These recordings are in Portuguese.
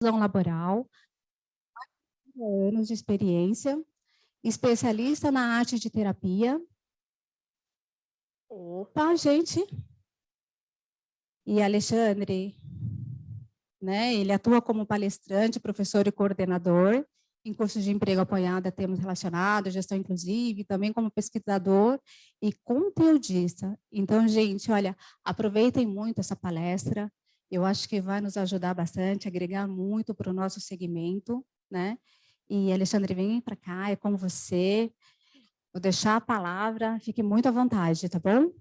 laboral, anos de experiência, especialista na arte de terapia. Opa, gente! E Alexandre, né, ele atua como palestrante, professor e coordenador em cursos de emprego apoiado a temas relacionados, gestão inclusiva, também como pesquisador e conteudista. Então, gente, olha, aproveitem muito essa palestra, eu acho que vai nos ajudar bastante, agregar muito para o nosso segmento, né? E, Alexandre, vem para cá, é com você. Vou deixar a palavra, fique muito à vontade, tá bom?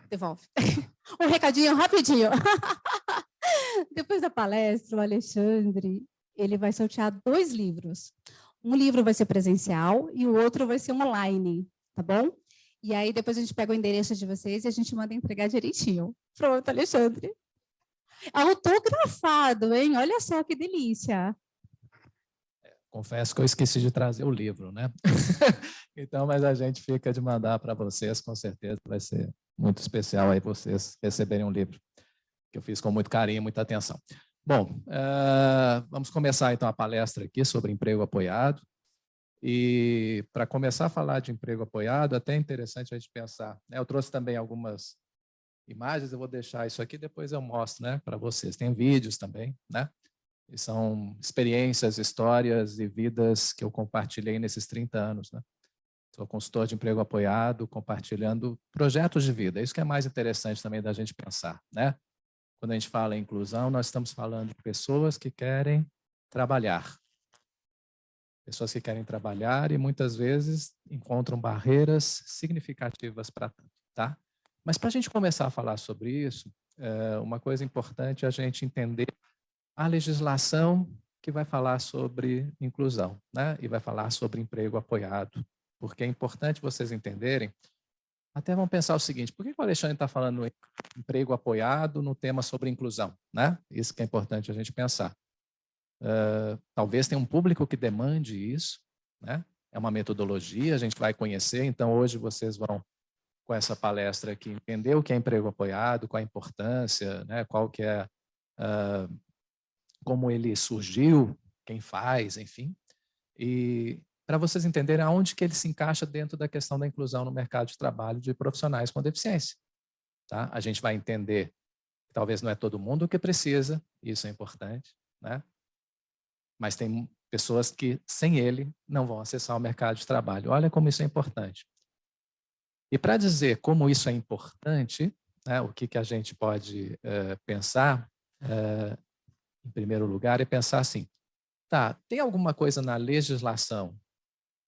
Devolve. Um recadinho rapidinho. Depois da palestra, o Alexandre, ele vai sortear 2 livros. Um livro vai ser presencial e o outro vai ser online, tá bom? E aí depois a gente pega o endereço de vocês e a gente manda entregar direitinho. Pronto, Alexandre. Autografado, hein? Olha só que delícia. Confesso que eu esqueci de trazer o livro, né? Então, mas a gente fica de mandar para vocês, com certeza vai ser muito especial aí vocês receberem um livro que eu fiz com muito carinho, muita atenção. Bom, vamos começar então a palestra aqui sobre emprego apoiado. E para começar a falar de emprego apoiado, até é interessante a gente pensar, né? Eu trouxe também algumas imagens, eu vou deixar isso aqui, depois eu mostro, né, para vocês. Tem vídeos também, né? E são experiências, histórias e vidas que eu compartilhei nesses 30 anos, né? Sou consultor de emprego apoiado, compartilhando projetos de vida. Isso que é mais interessante também da gente pensar, né? Quando a gente fala em inclusão, nós estamos falando de pessoas que querem trabalhar. Pessoas que querem trabalhar e muitas vezes encontram barreiras significativas para tanto, tá? Mas para a gente começar a falar sobre isso, uma coisa importante é a gente entender a legislação que vai falar sobre inclusão, né? E vai falar sobre emprego apoiado, porque é importante vocês entenderem. Até vamos pensar o seguinte: por que o Alexandre está falando em emprego apoiado no tema sobre inclusão, né? Isso que é importante a gente pensar. Talvez tenha um público que demande isso, né? É uma metodologia, a gente vai conhecer, então hoje vocês vão, com essa palestra aqui, entender o que é emprego apoiado, qual a importância, né? Qual que é, como ele surgiu, quem faz, enfim. E para vocês entenderem aonde que ele se encaixa dentro da questão da inclusão no mercado de trabalho de profissionais com deficiência. Tá? A gente vai entender que talvez não é todo mundo que precisa, isso é importante, né? Mas tem pessoas que, sem ele, não vão acessar o mercado de trabalho. Olha como isso é importante. E para dizer como isso é importante, né, o que a gente pode pensar, em primeiro lugar, é pensar assim, tá, tem alguma coisa na legislação,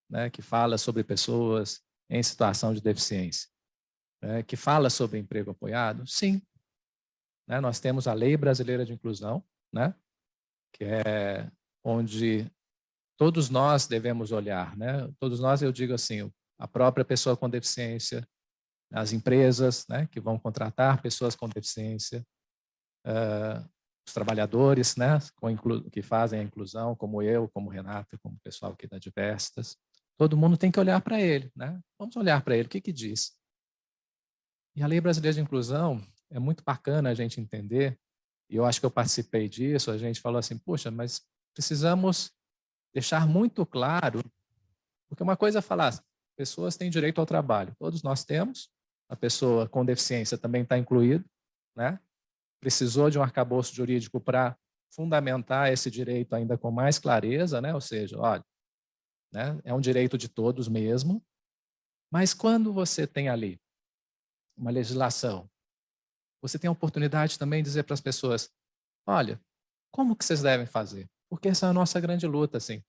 né, que fala sobre pessoas em situação de deficiência, né, que fala sobre emprego apoiado? Sim. Né, nós temos a Lei Brasileira de Inclusão, né, que é onde todos nós devemos olhar, né? Todos nós, eu digo assim, a própria pessoa com deficiência, as empresas, né, que vão contratar pessoas com deficiência, os trabalhadores, né, que fazem a inclusão, como eu, como Renata, como o pessoal aqui da Diversas, todo mundo tem que olhar para ele, né? Vamos olhar para ele, o que que diz? E a Lei Brasileira de Inclusão é muito bacana a gente entender, e eu acho que eu participei disso, a gente falou assim, poxa, mas precisamos deixar muito claro, porque uma coisa é falar, pessoas têm direito ao trabalho, todos nós temos, a pessoa com deficiência também está incluída, né? Precisou de um arcabouço jurídico para fundamentar esse direito ainda com mais clareza, né? Ou seja, olha, né? É um direito de todos mesmo, mas quando você tem ali uma legislação, você tem a oportunidade também de dizer para as pessoas, olha, como que vocês devem fazer? Porque essa é a nossa grande luta, assim.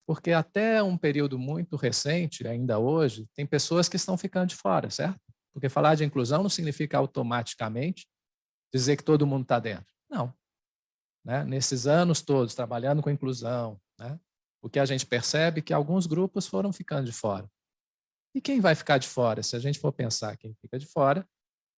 Porque até um período muito recente, ainda hoje, tem pessoas que estão ficando de fora, certo? Porque falar de inclusão não significa automaticamente dizer que todo mundo está dentro. Não. Né? Nesses anos todos, trabalhando com inclusão, né? O que a gente percebe é que alguns grupos foram ficando de fora. E quem vai ficar de fora? Se a gente for pensar quem fica de fora,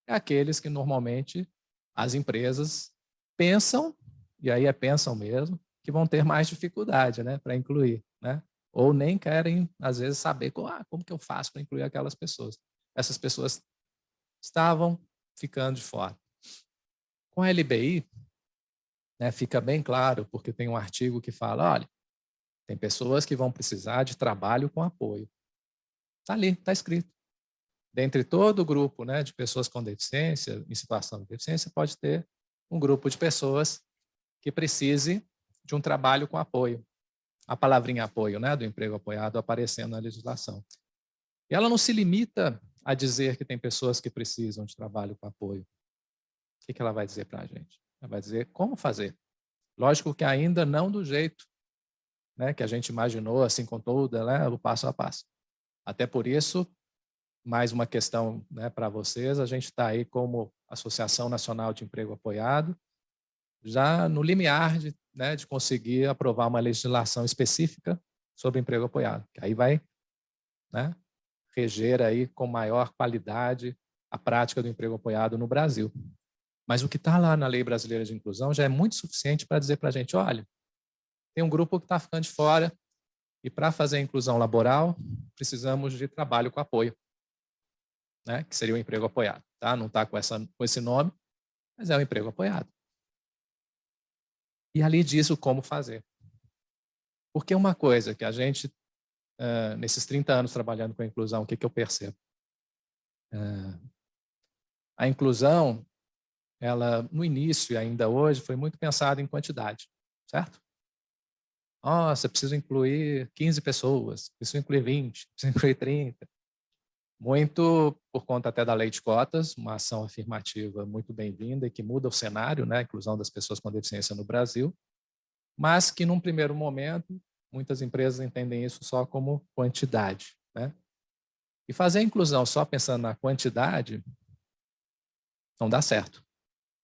é aqueles que normalmente as empresas pensam, e aí pensam mesmo, que vão ter mais dificuldade, né, para incluir, né? Ou nem querem, às vezes, saber como que eu faço para incluir aquelas pessoas. Essas pessoas estavam ficando de fora. Com a LBI, né, fica bem claro, porque tem um artigo que fala, olha, tem pessoas que vão precisar de trabalho com apoio. Está ali, está escrito. Dentre todo o grupo, né, de pessoas com deficiência, em situação de deficiência, pode ter um grupo de pessoas que precise de um trabalho com apoio. A palavrinha apoio, né, do emprego apoiado aparecendo na legislação. E ela não se limita a dizer que tem pessoas que precisam de trabalho com apoio. O que ela vai dizer para a gente? Ela vai dizer como fazer. Lógico que ainda não do jeito, né, que a gente imaginou, assim, com toda, né, o passo a passo. Até por isso, mais uma questão, né, para vocês, a gente está aí como Associação Nacional de Emprego Apoiado, já no limiar de, né, de conseguir aprovar uma legislação específica sobre emprego apoiado, que aí vai, né, reger aí com maior qualidade a prática do emprego apoiado no Brasil. Mas o que está lá na Lei Brasileira de Inclusão já é muito suficiente para dizer para a gente, olha, tem um grupo que está ficando de fora e para fazer a inclusão laboral precisamos de trabalho com apoio, né, que seria o emprego apoiado. Tá? Não está com esse nome, mas é o emprego apoiado. E ali diz o como fazer. Porque uma coisa que a gente, nesses 30 anos trabalhando com a inclusão, o que eu percebo? A inclusão, ela no início e ainda hoje, foi muito pensada em quantidade, certo? Nossa, preciso incluir 15 pessoas, preciso incluir 20, preciso incluir 30. Muito por conta até da lei de cotas, uma ação afirmativa muito bem-vinda e que muda o cenário, né, a inclusão das pessoas com deficiência no Brasil, mas que num primeiro momento, muitas empresas entendem isso só como quantidade, né? E fazer a inclusão só pensando na quantidade não dá certo.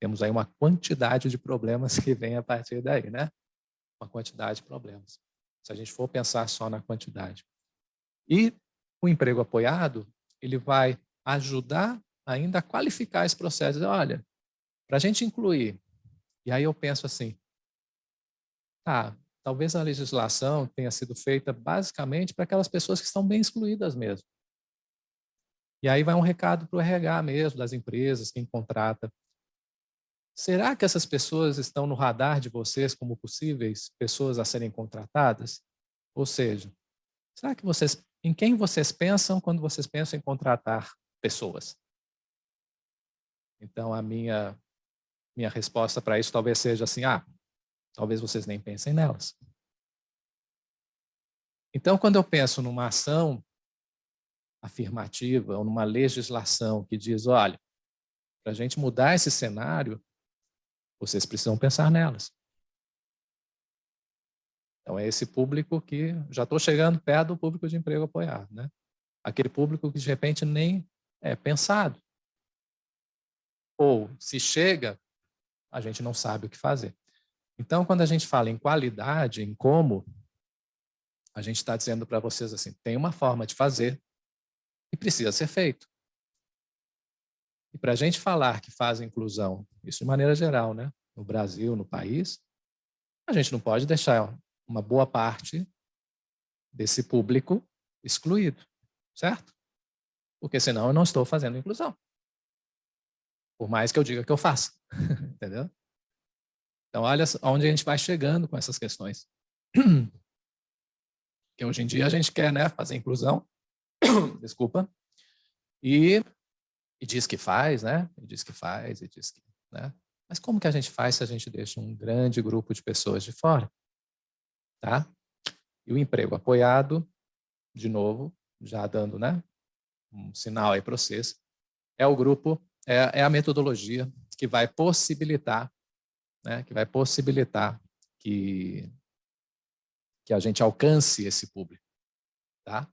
Temos aí uma quantidade de problemas que vem a partir daí, né? Uma quantidade de problemas. Se a gente for pensar só na quantidade. E o emprego apoiado, ele vai ajudar ainda a qualificar esse processo. Olha, para a gente incluir, e aí eu penso assim, talvez a legislação tenha sido feita basicamente para aquelas pessoas que estão bem excluídas mesmo. E aí vai um recado para o RH mesmo, das empresas, quem contrata. Será que essas pessoas estão no radar de vocês como possíveis pessoas a serem contratadas? Ou seja, será que em quem vocês pensam quando vocês pensam em contratar pessoas? Então, a minha resposta para isso talvez seja assim, talvez vocês nem pensem nelas. Então, quando eu penso numa ação afirmativa ou numa legislação que diz, olha, para a gente mudar esse cenário, vocês precisam pensar nelas. Então, é esse público que já estou chegando perto do público de emprego apoiado, né? Aquele público que de repente nem é pensado. Ou se chega, a gente não sabe o que fazer. Então, quando a gente fala em qualidade, em como, a gente está dizendo para vocês assim, tem uma forma de fazer e precisa ser feito. E para a gente falar que faz inclusão, isso de maneira geral, né? No Brasil, no país, a gente não pode deixar uma boa parte desse público excluído, certo? Porque senão eu não estou fazendo inclusão. Por mais que eu diga que eu faça, entendeu? Então, olha onde a gente vai chegando com essas questões. Que hoje em dia a gente quer, né, fazer inclusão, desculpa, e diz que faz, né? E diz que faz, e diz que, né? Mas como que a gente faz se a gente deixa um grande grupo de pessoas de fora? Tá? E o emprego apoiado, de novo, já dando, né, um sinal aí para vocês, é o grupo, é a metodologia que vai possibilitar, né, que a gente alcance esse público, tá?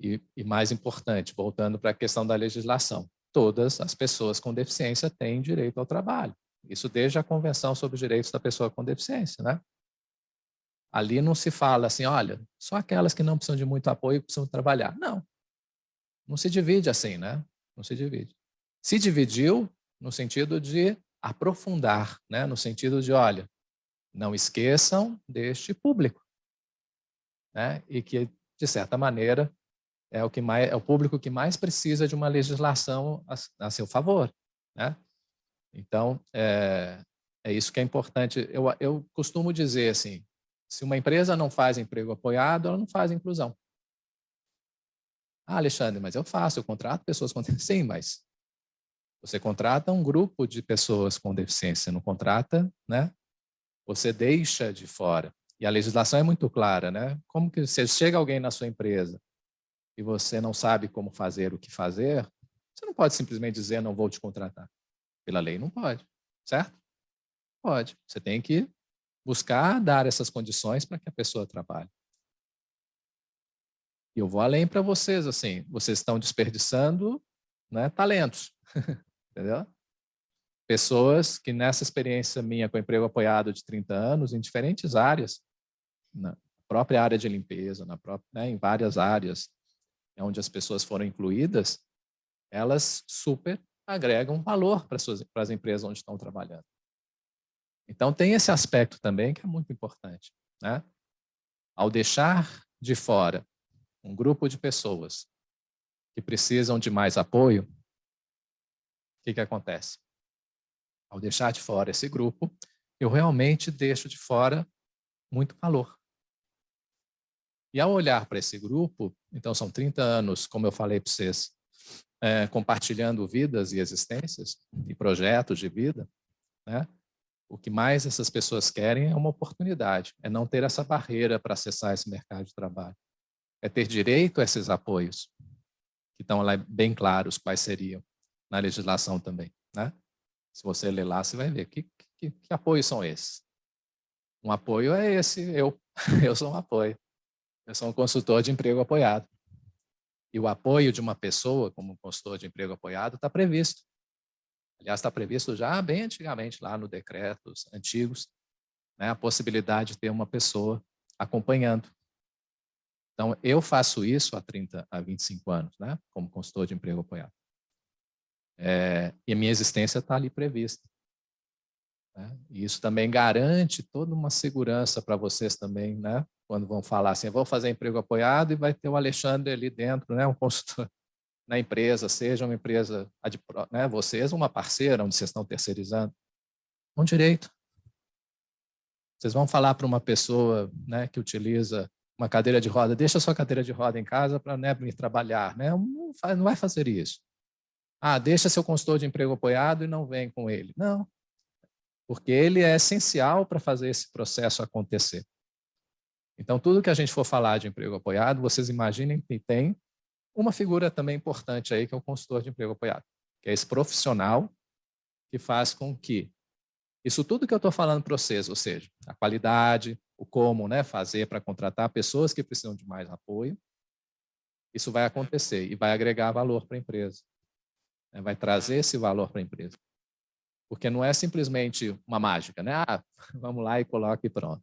E mais importante, voltando para a questão da legislação, todas as pessoas com deficiência têm direito ao trabalho. Isso desde a Convenção sobre os Direitos da Pessoa com Deficiência, né? Ali não se fala assim, olha, só aquelas que não precisam de muito apoio precisam trabalhar. Não. Não se divide assim, né? Não se divide. Se dividiu no sentido de aprofundar, né? No sentido de, olha, não esqueçam deste público, né? E que, de certa maneira, é o público que mais precisa de uma legislação a seu favor, né? Então, é isso que é importante. Eu costumo dizer assim, se uma empresa não faz emprego apoiado, ela não faz inclusão. Ah, Alexandre, mas eu contrato pessoas com deficiência. Sim, mas você contrata um grupo de pessoas com deficiência, não contrata, né? Você deixa de fora. E a legislação é muito clara, né? Como que se chega alguém na sua empresa e você não sabe como fazer, o que fazer, você não pode simplesmente dizer não vou te contratar. Pela lei não pode, certo? Pode. Você tem que buscar dar essas condições para que a pessoa trabalhe. E eu vou além para vocês, assim, vocês estão desperdiçando, né, talentos, entendeu? Pessoas que nessa experiência minha com emprego apoiado de 30 anos, em diferentes áreas, na própria área de limpeza, né, em várias áreas onde as pessoas foram incluídas, elas super agregam valor para as empresas onde estão trabalhando. Então, tem esse aspecto também que é muito importante, né? Ao deixar de fora um grupo de pessoas que precisam de mais apoio, o que acontece? Ao deixar de fora esse grupo, eu realmente deixo de fora muito valor. E ao olhar para esse grupo, então são 30 anos, como eu falei para vocês, compartilhando vidas e existências e projetos de vida, né? O que mais essas pessoas querem é uma oportunidade, é não ter essa barreira para acessar esse mercado de trabalho. É ter direito a esses apoios, que estão lá bem claros quais seriam, na legislação também, né? Se você ler lá, você vai ver que apoios são esses. Um apoio é esse, eu sou um apoio. Eu sou um consultor de emprego apoiado. E o apoio de uma pessoa como consultor de emprego apoiado está previsto. Aliás, está previsto já bem antigamente, lá no decretos antigos, né, a possibilidade de ter uma pessoa acompanhando. Então, eu faço isso há 30 a 25 anos, né, como consultor de emprego apoiado. E a minha existência está ali prevista. Né? E isso também garante toda uma segurança para vocês também, né, quando vão falar assim, eu vou fazer emprego apoiado e vai ter o Alexandre ali dentro, né, um consultor na empresa, seja uma empresa, né, vocês, uma parceira onde vocês estão terceirizando, com direito. Vocês vão falar para uma pessoa, né, que utiliza uma cadeira de roda, deixa a sua cadeira de roda em casa para, né, vir trabalhar, né? Não vai fazer isso. Ah, deixa seu consultor de emprego apoiado e não vem com ele. Não, porque ele é essencial para fazer esse processo acontecer. Então, tudo que a gente for falar de emprego apoiado, vocês imaginem que tem uma figura também importante aí, que é o consultor de emprego apoiado, que é esse profissional que faz com que isso tudo que eu estou falando para vocês, ou seja, a qualidade, o como, né, fazer para contratar pessoas que precisam de mais apoio, isso vai acontecer e vai agregar valor para a empresa. Né, vai trazer esse valor para a empresa. Porque não é simplesmente uma mágica, né? Ah, vamos lá e coloca e pronto.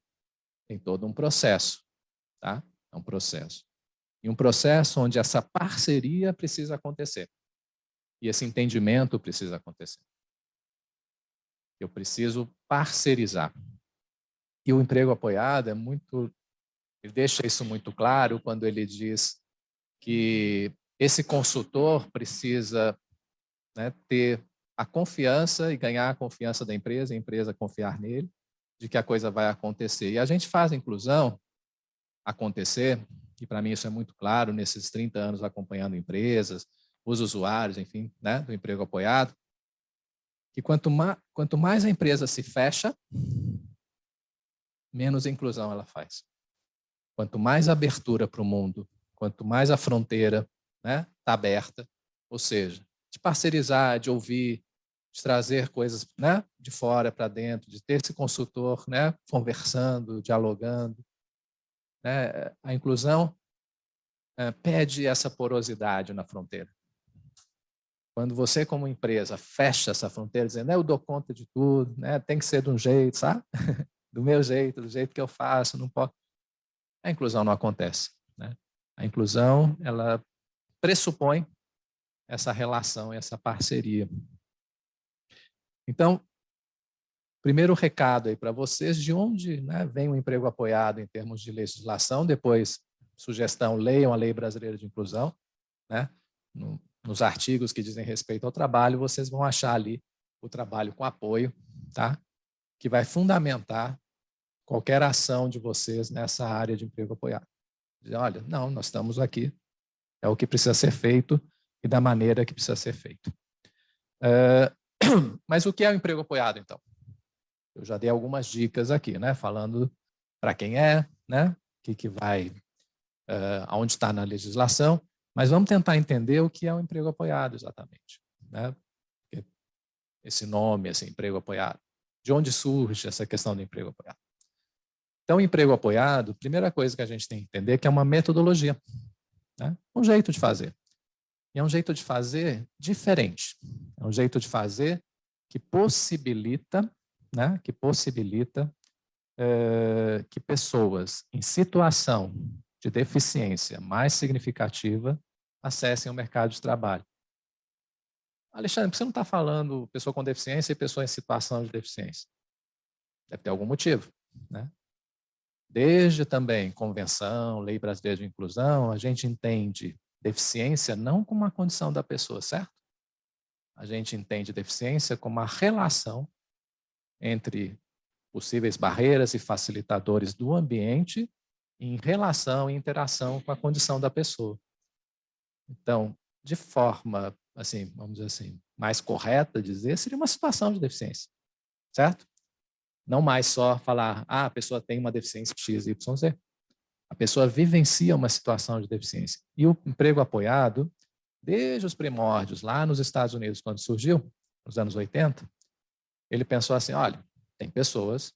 Tem todo um processo, tá? É um processo. E um processo onde essa parceria precisa acontecer. E esse entendimento precisa acontecer. Eu preciso parcerizar. E o emprego apoiado ele deixa isso muito claro quando ele diz que esse consultor precisa, né, ter a confiança e ganhar a confiança da empresa, a empresa confiar nele, de que a coisa vai acontecer. E a gente faz a inclusão acontecer, e para mim isso é muito claro nesses 30 anos acompanhando empresas, os usuários, enfim, né, do emprego apoiado, que quanto mais a empresa se fecha, menos inclusão ela faz. Quanto mais abertura para o mundo, quanto mais a fronteira, né, está aberta, ou seja, de parcerizar, de ouvir, de trazer coisas, né, de fora para dentro, de ter esse consultor, né, conversando, dialogando. Né, a inclusão pede essa porosidade na fronteira. Quando você, como empresa, fecha essa fronteira, dizendo, eu dou conta de tudo, né, tem que ser de um jeito, sabe? Do meu jeito, do jeito que eu faço, não posso. A inclusão não acontece. Né? A inclusão, ela pressupõe essa relação, essa parceria. Então, primeiro recado aí para vocês, de onde, né, vem o emprego apoiado em termos de legislação, depois sugestão, leiam a Lei Brasileira de Inclusão, né? Nos artigos que dizem respeito ao trabalho, vocês vão achar ali o trabalho com apoio, tá? Que vai fundamentar qualquer ação de vocês nessa área de emprego apoiado. Dizer, olha, não, nós estamos aqui, é o que precisa ser feito e da maneira que precisa ser feito. Mas o que é o emprego apoiado, então? Eu já dei algumas dicas aqui, né? Falando para quem é, né? O que vai, aonde está na legislação, mas vamos tentar entender o que é o emprego apoiado exatamente, né? Esse nome, esse emprego apoiado. De onde surge essa questão do emprego apoiado? Então, o emprego apoiado, a primeira coisa que a gente tem que entender é que é uma metodologia, né? Um jeito de fazer. E é um jeito de fazer diferente. É um jeito de fazer que possibilita, né? Que possibilita que pessoas em situação de deficiência mais significativa acessem o mercado de trabalho. Alexandre, por que você não está falando pessoa com deficiência e pessoa em situação de deficiência? Deve ter algum motivo, né? Desde também convenção, Lei Brasileira de Inclusão, a gente entende deficiência não como uma condição da pessoa, certo? A gente entende deficiência como a relação entre possíveis barreiras e facilitadores do ambiente em relação e interação com a condição da pessoa. Então, de forma, assim, vamos dizer assim, mais correta dizer, seria uma situação de deficiência, certo? Não mais só falar, a pessoa tem uma deficiência X, Y, Z. A pessoa vivencia uma situação de deficiência. E o emprego apoiado, desde os primórdios, lá nos Estados Unidos, quando surgiu, nos anos 80, ele pensou assim, olha, tem pessoas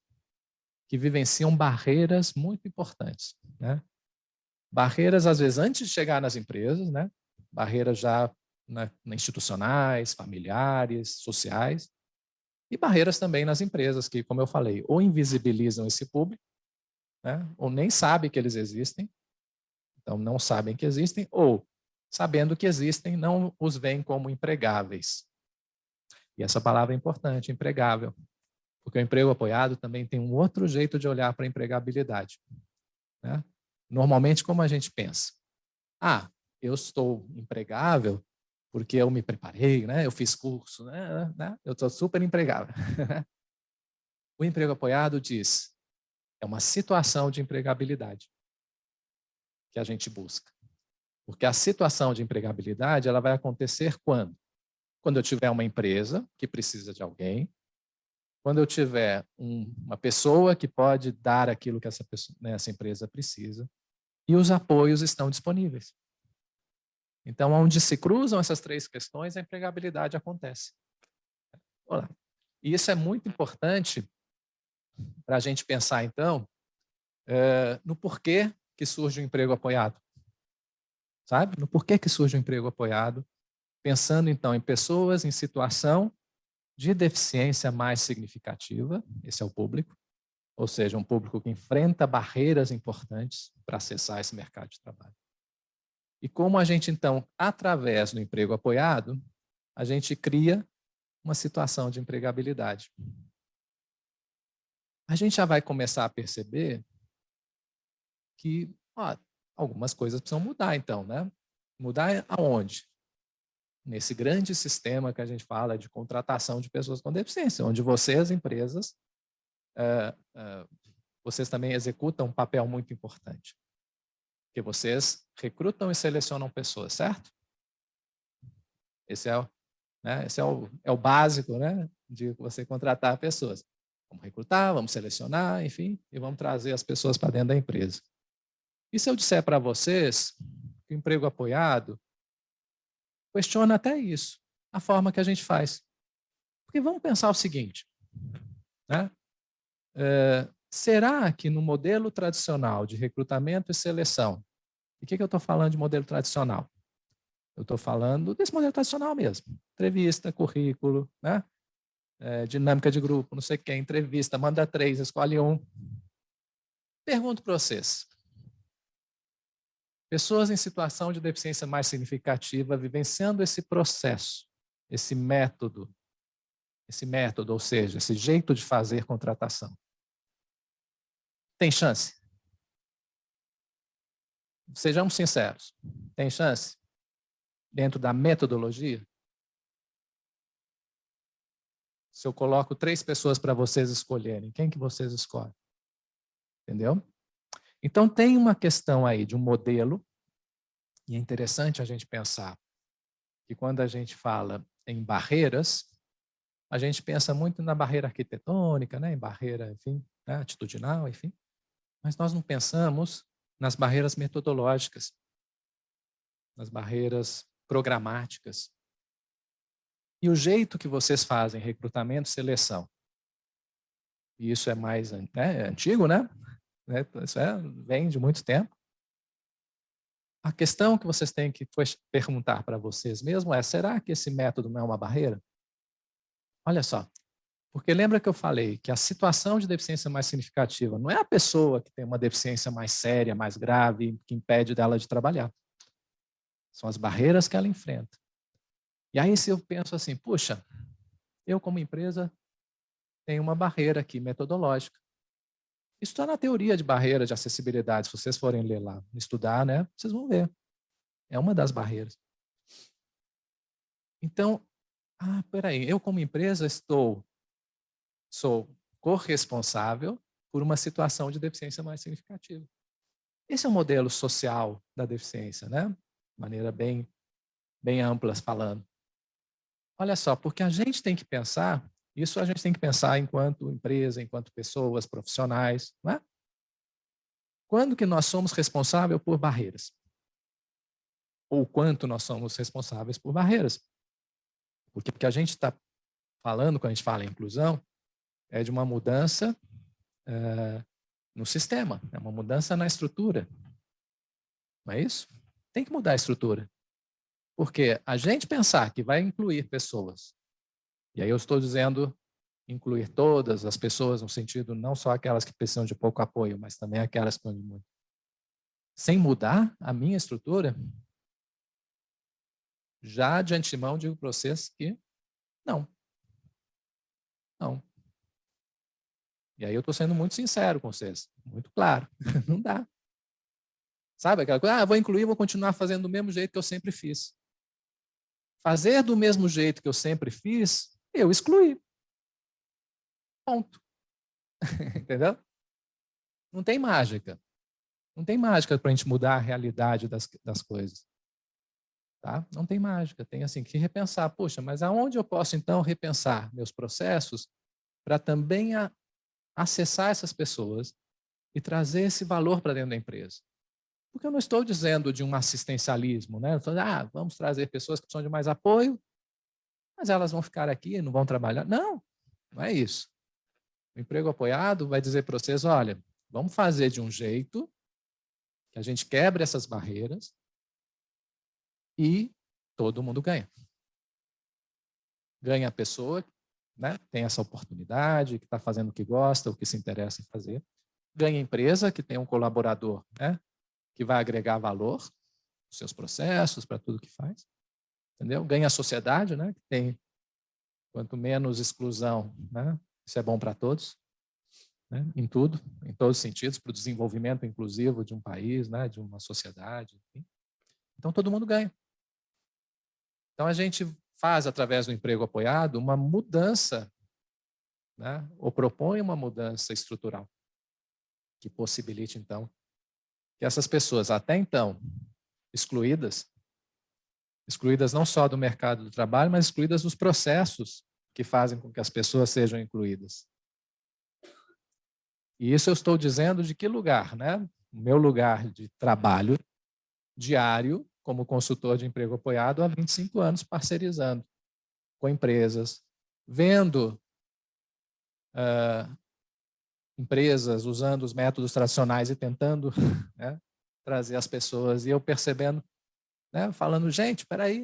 que vivenciam barreiras muito importantes, né? Barreiras, às vezes, antes de chegar nas empresas, né? Barreiras já institucionais, familiares, sociais, e barreiras também nas empresas, que, como eu falei, ou invisibilizam esse público, né? Ou nem sabem que eles existem, então não sabem que existem, ou, sabendo que existem, não os veem como empregáveis. E essa palavra é importante, empregável, porque o emprego apoiado também tem um outro jeito de olhar para a empregabilidade, né? Normalmente, como a gente pensa? Ah, eu estou empregável porque eu me preparei, né? Eu fiz curso, né? Eu estou super empregável. O emprego apoiado diz, é uma situação de empregabilidade que a gente busca. Porque a situação de empregabilidade, ela vai acontecer quando? Quando eu tiver uma empresa que precisa de alguém, quando eu tiver uma pessoa que pode dar aquilo que essa empresa precisa, e os apoios estão disponíveis. Então, onde se cruzam essas três questões, a empregabilidade acontece. Olá. E isso é muito importante para a gente pensar, então, no porquê que surge o emprego apoiado. Sabe? No porquê que surge o emprego apoiado, pensando, então, em pessoas em situação de deficiência mais significativa, esse é o público, ou seja, um público que enfrenta barreiras importantes para acessar esse mercado de trabalho. E como a gente, então, através do emprego apoiado, a gente cria uma situação de empregabilidade. A gente já vai começar a perceber que algumas coisas precisam mudar, então, né? Mudar aonde? Nesse grande sistema que a gente fala de contratação de pessoas com deficiência, onde vocês, empresas, vocês também executam um papel muito importante. Porque vocês recrutam e selecionam pessoas, certo? Esse é o básico, né, de você contratar pessoas. Vamos recrutar, vamos selecionar, enfim, e vamos trazer as pessoas para dentro da empresa. E se eu disser para vocês que o emprego apoiado questiona até isso, a forma que a gente faz. Porque vamos pensar o seguinte, né? Será que no modelo tradicional de recrutamento e seleção, e o que eu estou falando de modelo tradicional? Eu estou falando desse modelo tradicional mesmo. Entrevista, currículo, né? Dinâmica de grupo, não sei quem, entrevista, manda 3, escolhe 1. Pergunto para vocês. Pessoas em situação de deficiência mais significativa vivenciando esse processo, esse método, ou seja, esse jeito de fazer contratação. Tem chance? Sejamos sinceros, tem chance? Dentro da metodologia? Se eu coloco 3 pessoas para vocês escolherem, quem que vocês escolhem? Entendeu? Então, tem uma questão aí de um modelo, e é interessante a gente pensar que quando a gente fala em barreiras, a gente pensa muito na barreira arquitetônica, né, em barreira, enfim, né, atitudinal, enfim, mas nós não pensamos nas barreiras metodológicas, nas barreiras programáticas. E o jeito que vocês fazem recrutamento e seleção, e isso é mais antigo, né? Isso vem de muito tempo. A questão que vocês têm que perguntar para vocês mesmos é, será que esse método não é uma barreira? Olha só, porque lembra que eu falei que a situação de deficiência mais significativa não é a pessoa que tem uma deficiência mais séria, mais grave, que impede dela de trabalhar. São as barreiras que ela enfrenta. E aí se eu penso assim, puxa, eu como empresa tenho uma barreira aqui metodológica. Isso está na teoria de barreira de acessibilidade, se vocês forem ler lá, estudar, né, vocês vão ver. É uma das barreiras. Então, peraí, eu como empresa sou corresponsável por uma situação de deficiência mais significativa. Esse é o modelo social da deficiência, né? De maneira bem ampla falando. Olha só, porque a gente tem que pensar, isso a gente tem que pensar enquanto empresa, enquanto pessoas, profissionais, não é? Quando que nós somos responsáveis por barreiras? Ou quanto nós somos responsáveis por barreiras? Porque a gente está falando, quando a gente fala em inclusão, é de uma mudança no sistema, é uma mudança na estrutura. Não é isso? Tem que mudar a estrutura. Porque a gente pensar que vai incluir pessoas, e aí eu estou dizendo incluir todas as pessoas, no sentido não só aquelas que precisam de pouco apoio, mas também aquelas que precisam de muito. Sem mudar a minha estrutura, já de antemão digo para vocês que não. Não. E aí eu estou sendo muito sincero com vocês, muito claro, não dá. Sabe aquela coisa, vou incluir, vou continuar fazendo do mesmo jeito que eu sempre fiz. Fazer do mesmo jeito que eu sempre fiz, eu excluí. Ponto. Entendeu? Não tem mágica. Não tem mágica para a gente mudar a realidade das coisas. Tá? Não tem mágica. Tem assim que repensar. Poxa, mas aonde eu posso então repensar meus processos para também acessar essas pessoas e trazer esse valor para dentro da empresa? Porque eu não estou dizendo de um assistencialismo, né? Vamos trazer pessoas que precisam de mais apoio, mas elas vão ficar aqui, não vão trabalhar. Não, não é isso. O emprego apoiado vai dizer para vocês, olha, vamos fazer de um jeito que a gente quebre essas barreiras e todo mundo ganha. Ganha a pessoa, né, tem essa oportunidade, que está fazendo o que gosta, o que se interessa em fazer. Ganha a empresa, que tem um colaborador, né, que vai agregar valor nos seus processos, para tudo que faz. Entendeu? Ganha a sociedade, né, que tem quanto menos exclusão, né, isso é bom para todos. Né, em tudo, em todos os sentidos, para o desenvolvimento inclusivo de um país, né, de uma sociedade. Enfim. Então, todo mundo ganha. Então, a gente faz, através do emprego apoiado, uma mudança, né, ou propõe uma mudança estrutural, que possibilite, então, que essas pessoas, até então, excluídas não só do mercado do trabalho, mas excluídas dos processos que fazem com que as pessoas sejam incluídas. E isso eu estou dizendo de que lugar, né? O meu lugar de trabalho diário, como consultor de emprego apoiado, há 25 anos parcerizando com empresas, vendo empresas usando os métodos tradicionais e tentando né, trazer as pessoas, e eu percebendo, né, falando, gente, espera aí,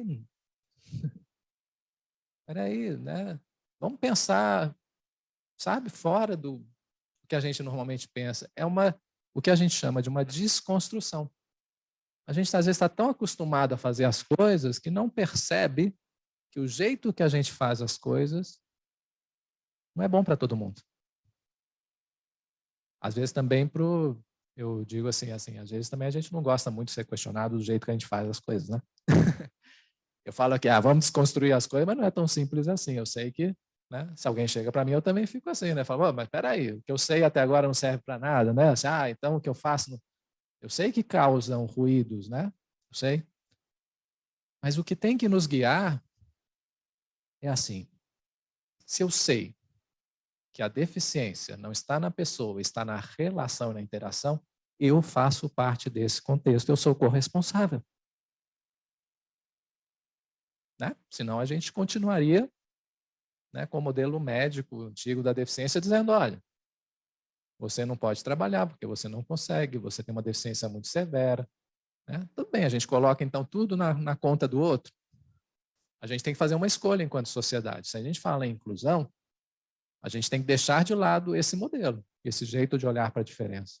né? Vamos pensar, sabe, fora do que a gente normalmente pensa. É o que a gente chama de uma desconstrução. A gente, às vezes, está tão acostumado a fazer as coisas que não percebe que o jeito que a gente faz as coisas não é bom para todo mundo. Às vezes, também para o eu digo assim, às vezes também a gente não gosta muito de ser questionado do jeito que a gente faz as coisas, né? Eu falo aqui, vamos desconstruir as coisas, mas não é tão simples assim. Eu sei que, né, se alguém chega para mim, eu também fico assim, né? Falo, mas peraí, o que eu sei até agora não serve para nada, né? Assim, então o que eu faço... Não... Eu sei que causam ruídos, né? Eu sei. Mas o que tem que nos guiar é assim, se eu sei que a deficiência não está na pessoa, está na relação e na interação, eu faço parte desse contexto, eu sou corresponsável. Né? Senão a gente continuaria, né, com o modelo médico antigo da deficiência, dizendo, olha, você não pode trabalhar porque você não consegue, você tem uma deficiência muito severa. Né? Tudo bem, a gente coloca então tudo na conta do outro. A gente tem que fazer uma escolha enquanto sociedade. Se a gente fala em inclusão, a gente tem que deixar de lado esse modelo, esse jeito de olhar para a diferença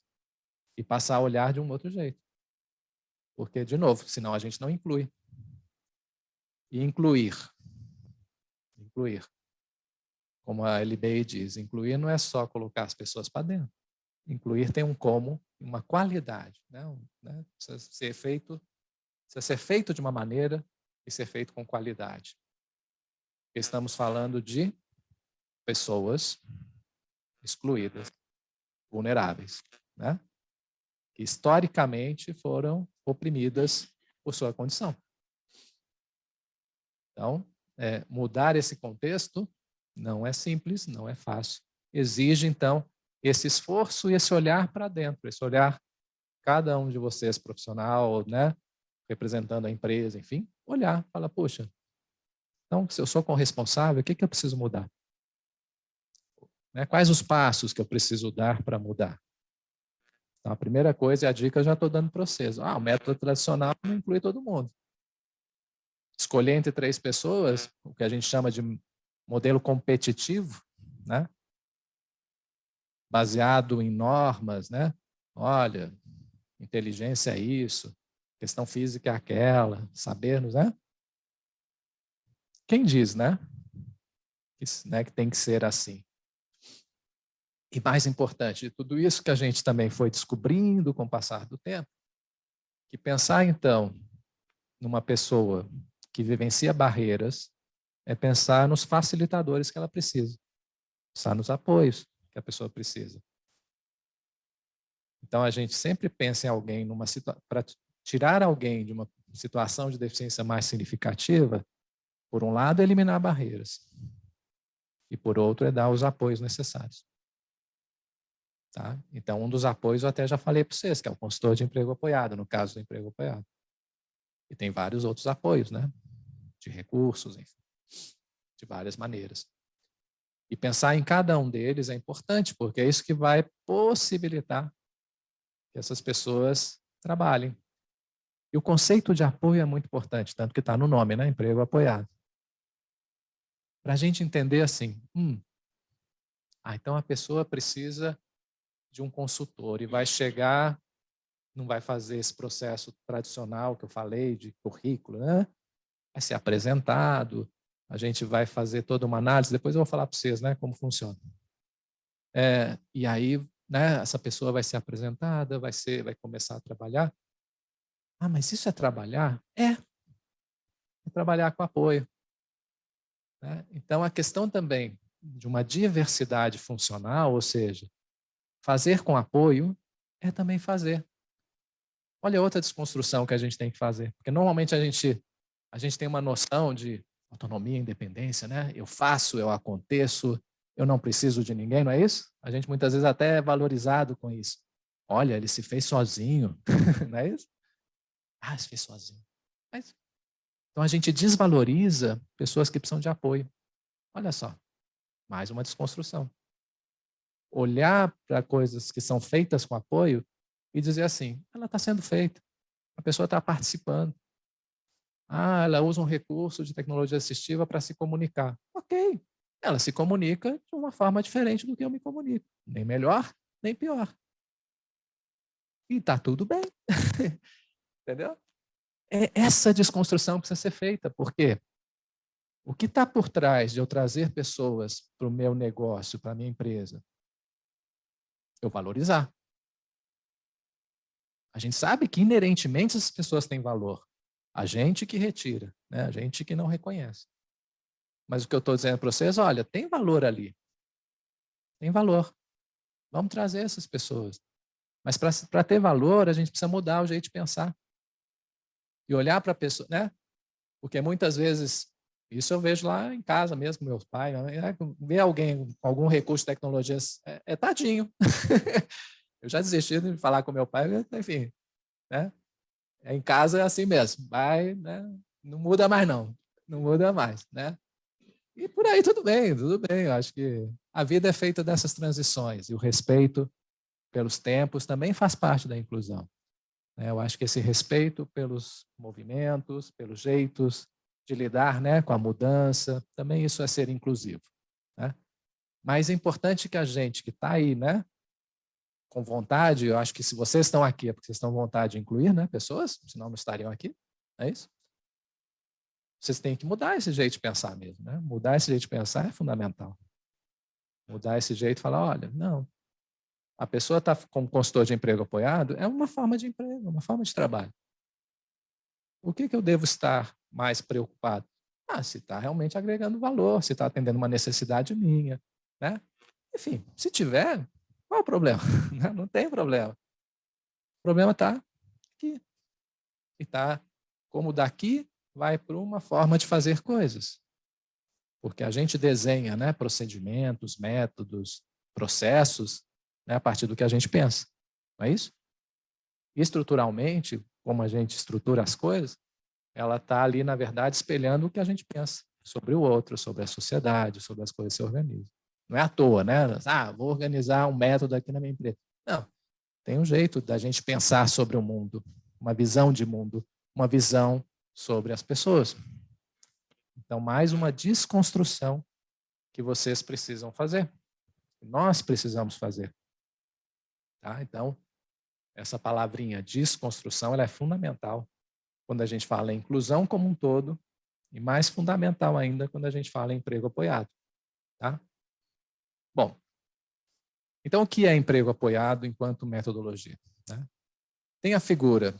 e passar a olhar de um outro jeito. Porque, de novo, senão a gente não inclui. E incluir, como a LBI diz, incluir não é só colocar as pessoas para dentro. Incluir tem um como, uma qualidade. Né? Precisa ser feito de uma maneira e ser feito com qualidade. Estamos falando de pessoas excluídas, vulneráveis, né? Que historicamente foram oprimidas por sua condição. Então, mudar esse contexto não é simples, não é fácil. Exige, então, esse esforço e esse olhar para dentro, esse olhar, cada um de vocês profissional, né, representando a empresa, enfim, olhar, falar, poxa, então, se eu sou corresponsável, o que eu preciso mudar? Né, quais os passos que eu preciso dar para mudar? Então, a primeira coisa, e a dica eu já estou dando para vocês. O método tradicional não inclui todo mundo. Escolher entre 3 pessoas, o que a gente chama de modelo competitivo, né? Baseado em normas, né? Olha, inteligência é isso, questão física é aquela, sabermos, né? Quem diz, né? Que tem que ser assim. E mais importante de tudo isso que a gente também foi descobrindo com o passar do tempo, que pensar então numa pessoa que vivencia barreiras é pensar nos facilitadores que ela precisa, pensar nos apoios que a pessoa precisa. Então a gente sempre pensa em alguém para tirar alguém de uma situação de deficiência mais significativa, por um lado é eliminar barreiras e por outro é dar os apoios necessários. Tá? Então um dos apoios eu até já falei para vocês, que é o consultor de emprego apoiado, no caso do emprego apoiado. E tem vários outros apoios, né? De recursos, enfim, de várias maneiras. E pensar em cada um deles é importante, porque é isso que vai possibilitar que essas pessoas trabalhem. E o conceito de apoio é muito importante, tanto que está no nome, né? Emprego apoiado. Para a gente entender assim, então a pessoa precisa de um consultor e vai chegar, não vai fazer esse processo tradicional que eu falei, de currículo, né? Vai ser apresentado, a gente vai fazer toda uma análise, depois eu vou falar para vocês, né, como funciona. E aí, né, essa pessoa vai ser apresentada, vai começar a trabalhar. Mas isso é trabalhar? É trabalhar com apoio. Né? Então, a questão também de uma diversidade funcional, ou seja, fazer com apoio, é também fazer. Olha outra desconstrução que a gente tem que fazer, porque normalmente a gente tem uma noção de autonomia, independência, né? Eu faço, eu aconteço, eu não preciso de ninguém, não é isso? A gente muitas vezes até é valorizado com isso. Olha, ele se fez sozinho, não é isso? Se fez sozinho. Mas, então a gente desvaloriza pessoas que precisam de apoio. Olha só, mais uma desconstrução. Olhar para coisas que são feitas com apoio e dizer assim, ela está sendo feita, a pessoa está participando. Ela usa um recurso de tecnologia assistiva para se comunicar. Ok, ela se comunica de uma forma diferente do que eu me comunico. Nem melhor, nem pior. E está tudo bem. Entendeu? Essa desconstrução precisa ser feita, porque o que está por trás de eu trazer pessoas para o meu negócio, para a minha empresa? Eu valorizar. A gente sabe que inerentemente essas pessoas têm valor. A gente que retira, né? A gente que não reconhece. Mas o que eu estou dizendo para vocês, olha, tem valor ali. Tem valor. Vamos trazer essas pessoas. Mas para ter valor, a gente precisa mudar o jeito de pensar. E olhar para a pessoa, né? Porque muitas vezes, isso eu vejo lá em casa mesmo, com meus pais, né? Ver alguém com algum recurso de tecnologia é tadinho. Eu já desisti de falar com meu pai, enfim, né? Em casa é assim mesmo, vai, né? Não muda mais não, não muda mais, né? E por aí tudo bem, tudo bem. Eu acho que a vida é feita dessas transições e o respeito pelos tempos também faz parte da inclusão. Eu acho que esse respeito pelos movimentos, pelos jeitos de lidar, né, com a mudança, também isso é ser inclusivo, né? Mas é importante que a gente que está aí, né, com vontade, eu acho que se vocês estão aqui é porque vocês estão com vontade de incluir, né, pessoas, senão não estariam aqui, é isso? Vocês têm que mudar esse jeito de pensar mesmo, né? Mudar esse jeito de pensar é fundamental. Mudar esse jeito e falar, olha, não, a pessoa está com consultor de emprego apoiado, é uma forma de emprego, uma forma de trabalho. O que eu devo estar mais preocupado? Se está realmente agregando valor, se está atendendo uma necessidade minha, né? Enfim, se tiver, qual é o problema? Não tem problema. O problema está aqui. E está como daqui vai para uma forma de fazer coisas. Porque a gente desenha, né, procedimentos, métodos, processos, né, a partir do que a gente pensa. Não é isso? Estruturalmente, como a gente estrutura as coisas, ela está ali, na verdade, espelhando o que a gente pensa sobre o outro, sobre a sociedade, sobre as coisas que se organizam. Não é à toa, né? Vou organizar um método aqui na minha empresa. Não, tem um jeito da gente pensar sobre o mundo, uma visão de mundo, uma visão sobre as pessoas. Então, mais uma desconstrução que vocês precisam fazer, que nós precisamos fazer. Tá? Então, essa palavrinha desconstrução ela é fundamental quando a gente fala em inclusão como um todo, e mais fundamental ainda quando a gente fala em emprego apoiado. Tá? Bom, então o que é emprego apoiado enquanto metodologia? Né? Tem a figura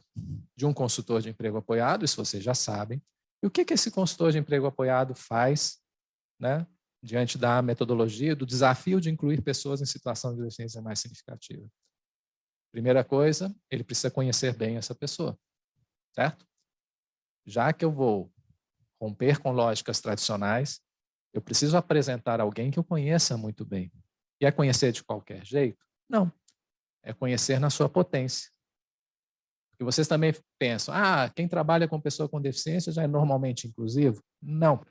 de um consultor de emprego apoiado, isso vocês já sabem. E o que esse consultor de emprego apoiado faz, né, diante da metodologia, do desafio de incluir pessoas em situação de deficiência mais significativa? Primeira coisa, ele precisa conhecer bem essa pessoa, certo? Já que eu vou romper com lógicas tradicionais, eu preciso apresentar alguém que eu conheça muito bem. E é conhecer de qualquer jeito? Não. É conhecer na sua potência. Porque vocês também pensam, quem trabalha com pessoa com deficiência já é normalmente inclusivo? Não.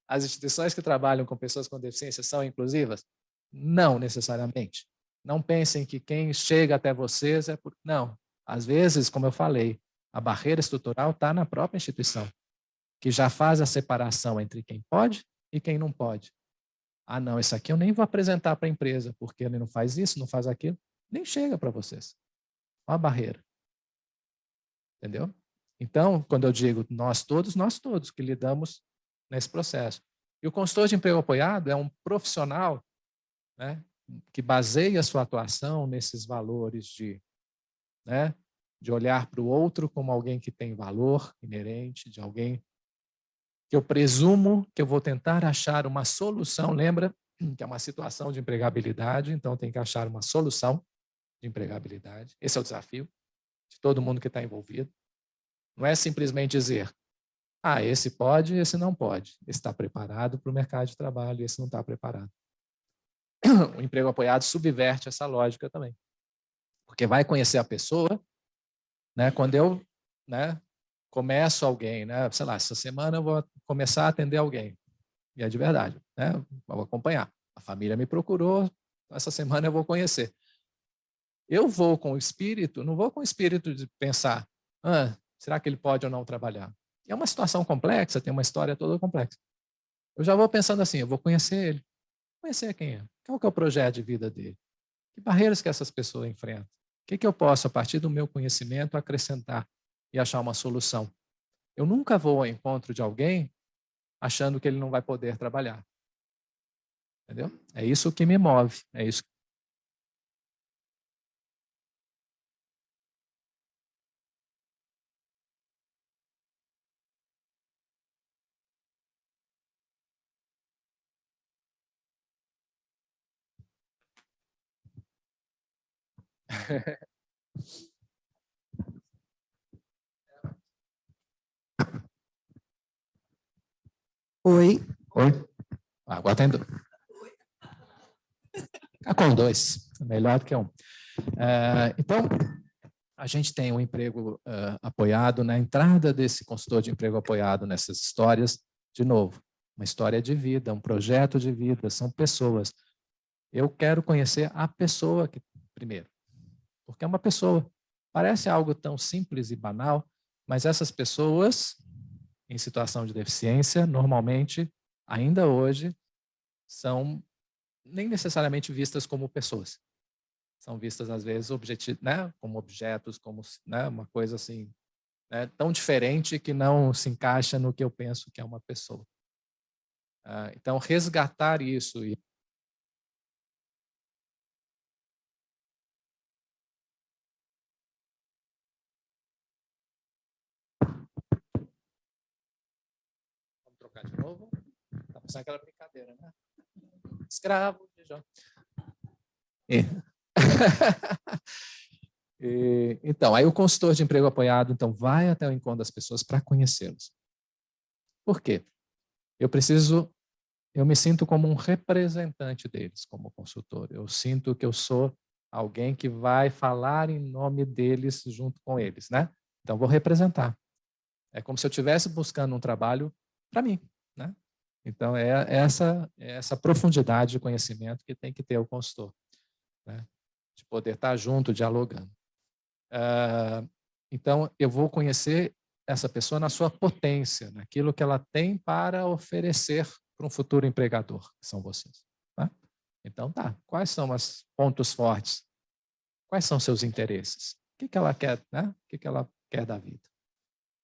As instituições que trabalham com pessoas com deficiência são inclusivas? Não necessariamente. Não pensem que quem chega até vocês é por... Não. Às vezes, como eu falei, a barreira estrutural está na própria instituição, que já faz a separação entre quem pode e quem não pode. Não, esse aqui eu nem vou apresentar para a empresa, porque ele não faz isso, não faz aquilo. Nem chega para vocês. Olha a barreira. Entendeu? Então, quando eu digo nós todos que lidamos nesse processo. E o consultor de emprego apoiado é um profissional, né, que baseia a sua atuação nesses valores né, de olhar para o outro como alguém que tem valor inerente, de alguém que eu presumo que eu vou tentar achar uma solução. Lembra que é uma situação de empregabilidade, então tem que achar uma solução de empregabilidade. Esse é o desafio de todo mundo que está envolvido. Não é simplesmente dizer, esse pode, esse não pode. Esse está preparado para o mercado de trabalho, esse não está preparado. O emprego apoiado subverte essa lógica também. Porque vai conhecer a pessoa, né? Quando eu, né, começo alguém, né? Sei lá, essa semana eu vou começar a atender alguém. E é de verdade, né? Vou acompanhar. A família me procurou, essa semana eu vou conhecer. Eu vou com o espírito, não vou com o espírito de pensar, será que ele pode ou não trabalhar? É uma situação complexa, tem uma história toda complexa. Eu já vou pensando assim, eu vou conhecer ele. Conhecer quem é? Qual que é o projeto de vida dele? Que barreiras que essas pessoas enfrentam? O que eu posso, a partir do meu conhecimento, acrescentar e achar uma solução? Eu nunca vou ao encontro de alguém achando que ele não vai poder trabalhar. Entendeu? É isso que me move, é isso Oi. Oi? Agora tem dois. Fica com dois. Melhor do que um. Então, a gente tem um emprego apoiado. Na entrada desse consultor de emprego apoiado nessas histórias, de novo, uma história de vida, um projeto de vida, são pessoas. Eu quero conhecer a pessoa primeiro, porque é uma pessoa. Parece algo tão simples e banal, mas essas pessoas em situação de deficiência, normalmente, ainda hoje, são nem necessariamente vistas como pessoas. São vistas, às vezes, né, como objetos, como, né, uma coisa assim, né, tão diferente que não se encaixa no que eu penso que é uma pessoa. Então, resgatar isso e vamos trocar de novo. Tá passando aquela brincadeira, né? Escravo de Jó. Então, aí o consultor de emprego apoiado então vai até o encontro das pessoas para conhecê-los. Por quê? Eu me sinto como um representante deles, como consultor. Eu sinto que eu sou alguém que vai falar em nome deles junto com eles, né? Então, vou representar. É como se eu estivesse buscando um trabalho para mim, né? Então, é essa profundidade de conhecimento que tem que ter o consultor, né? De poder estar junto, dialogando. Então, eu vou conhecer essa pessoa na sua potência, naquilo que ela tem para oferecer para um futuro empregador, que são vocês. Tá? Então, quais são os pontos fortes? Quais são seus interesses? O que ela quer, né? O que ela quer da vida?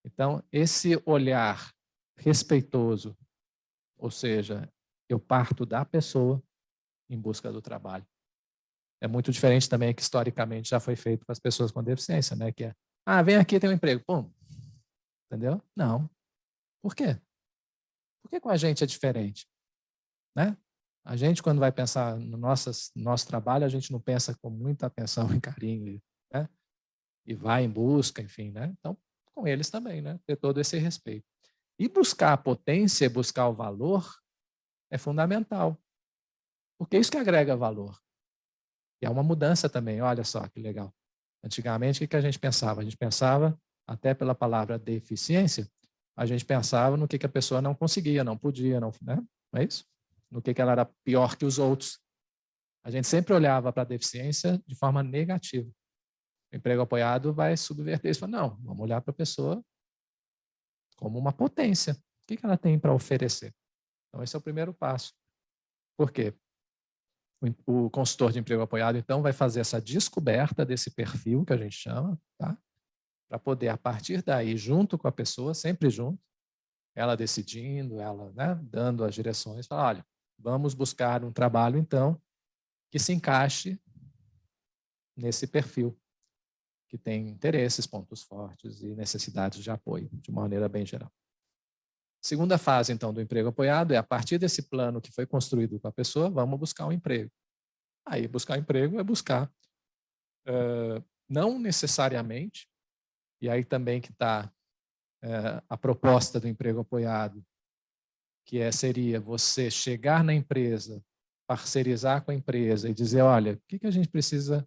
Então, esse olhar respeitoso, ou seja, eu parto da pessoa em busca do trabalho. É muito diferente também que historicamente já foi feito para as pessoas com deficiência, né? Que é, vem aqui, tem um emprego. Pum. Entendeu? Não. Por quê? Por que com a gente é diferente? Né? A gente, quando vai pensar no nosso trabalho, a gente não pensa com muita atenção e carinho, né? E vai em busca, enfim, né? Então, com eles também, né? Ter todo esse respeito. E buscar a potência, buscar o valor, é fundamental. Porque é isso que agrega valor. E é uma mudança também, olha só que legal. Antigamente, o que a gente pensava? A gente pensava, até pela palavra deficiência, a gente pensava no que a pessoa não conseguia, não podia, não, né? Não é isso? No que ela era pior que os outros. A gente sempre olhava para a deficiência de forma negativa. O emprego apoiado vai subverter isso. Não, vamos olhar para a pessoa como uma potência. O que ela tem para oferecer? Então, esse é o primeiro passo. Por quê? O consultor de emprego apoiado, então, vai fazer essa descoberta desse perfil que a gente chama, tá? Para poder, a partir daí, junto com a pessoa, sempre junto, ela decidindo, ela, né, dando as direções, falar, olha, vamos buscar um trabalho, então, que se encaixe nesse perfil, que tem interesses, pontos fortes e necessidades de apoio, de uma maneira bem geral. Segunda fase, então, do emprego apoiado é, a partir desse plano que foi construído com a pessoa, vamos buscar um emprego. Aí, buscar emprego é buscar, não necessariamente, e aí também que está a proposta do emprego apoiado, que seria você chegar na empresa, parcerizar com a empresa e dizer, olha, o que a gente precisa,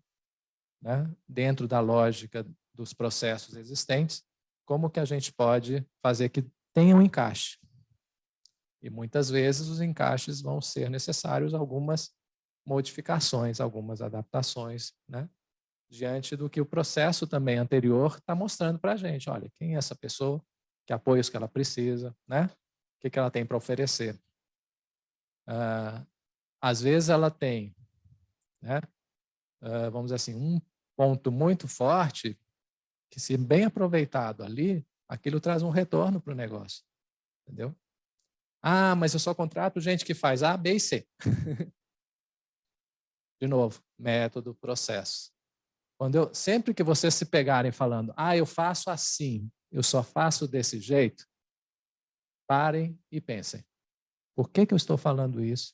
né, dentro da lógica dos processos existentes, como que a gente pode fazer que tenha um encaixe. E muitas vezes os encaixes vão ser necessários algumas modificações, algumas adaptações, né, diante do que o processo também anterior está mostrando para a gente. Olha, quem é essa pessoa, que apoios que ela precisa, né? O que ela tem para oferecer. Às vezes ela tem, né, vamos dizer assim, um ponto muito forte que, se bem aproveitado ali, aquilo traz um retorno para o negócio. Entendeu? Mas eu só contrato gente que faz A, B e C. De novo, método, processo. Sempre que vocês se pegarem falando, eu faço assim, eu só faço desse jeito, parem e pensem. Por que eu estou falando isso?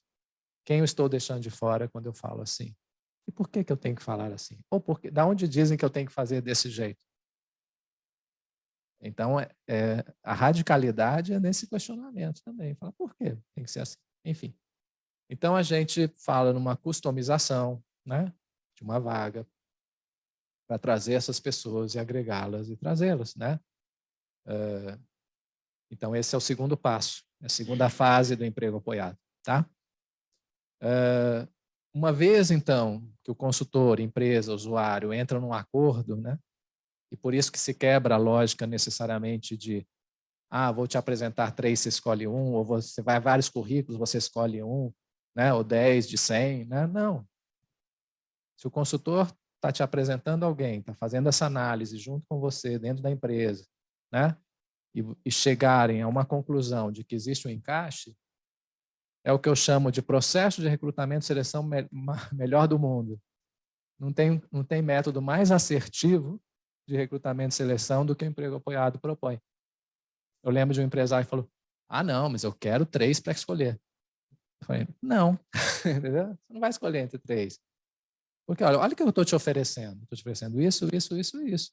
Quem eu estou deixando de fora quando eu falo assim? E por que eu tenho que falar assim? Ou porque, da onde dizem que eu tenho que fazer desse jeito? Então, a radicalidade é nesse questionamento também. Fala, por quê? Tem que ser assim. Enfim. Então, a gente fala numa customização, né, de uma vaga para trazer essas pessoas e agregá-las e trazê-las, né? Então, esse é o segundo passo, a segunda fase do emprego apoiado, tá? Uma vez, então, que o consultor, empresa, usuário entram num acordo, né? E por isso que se quebra a lógica necessariamente de vou te apresentar 3, você escolhe um, ou você vai a vários currículos, você escolhe um, né? Ou 10 de 100, né? Não. Se o consultor está te apresentando alguém, está fazendo essa análise junto com você dentro da empresa, né? E chegarem a uma conclusão de que existe um encaixe, é o que eu chamo de processo de recrutamento e seleção melhor do mundo. Não tem método mais assertivo de recrutamento e seleção do que o emprego apoiado propõe. Eu lembro de um empresário que falou, não, mas eu quero 3 para escolher. Eu falei, não, entendeu? Você não vai escolher entre 3. Porque olha o que eu estou te oferecendo. Estou te oferecendo isso, isso, isso e isso.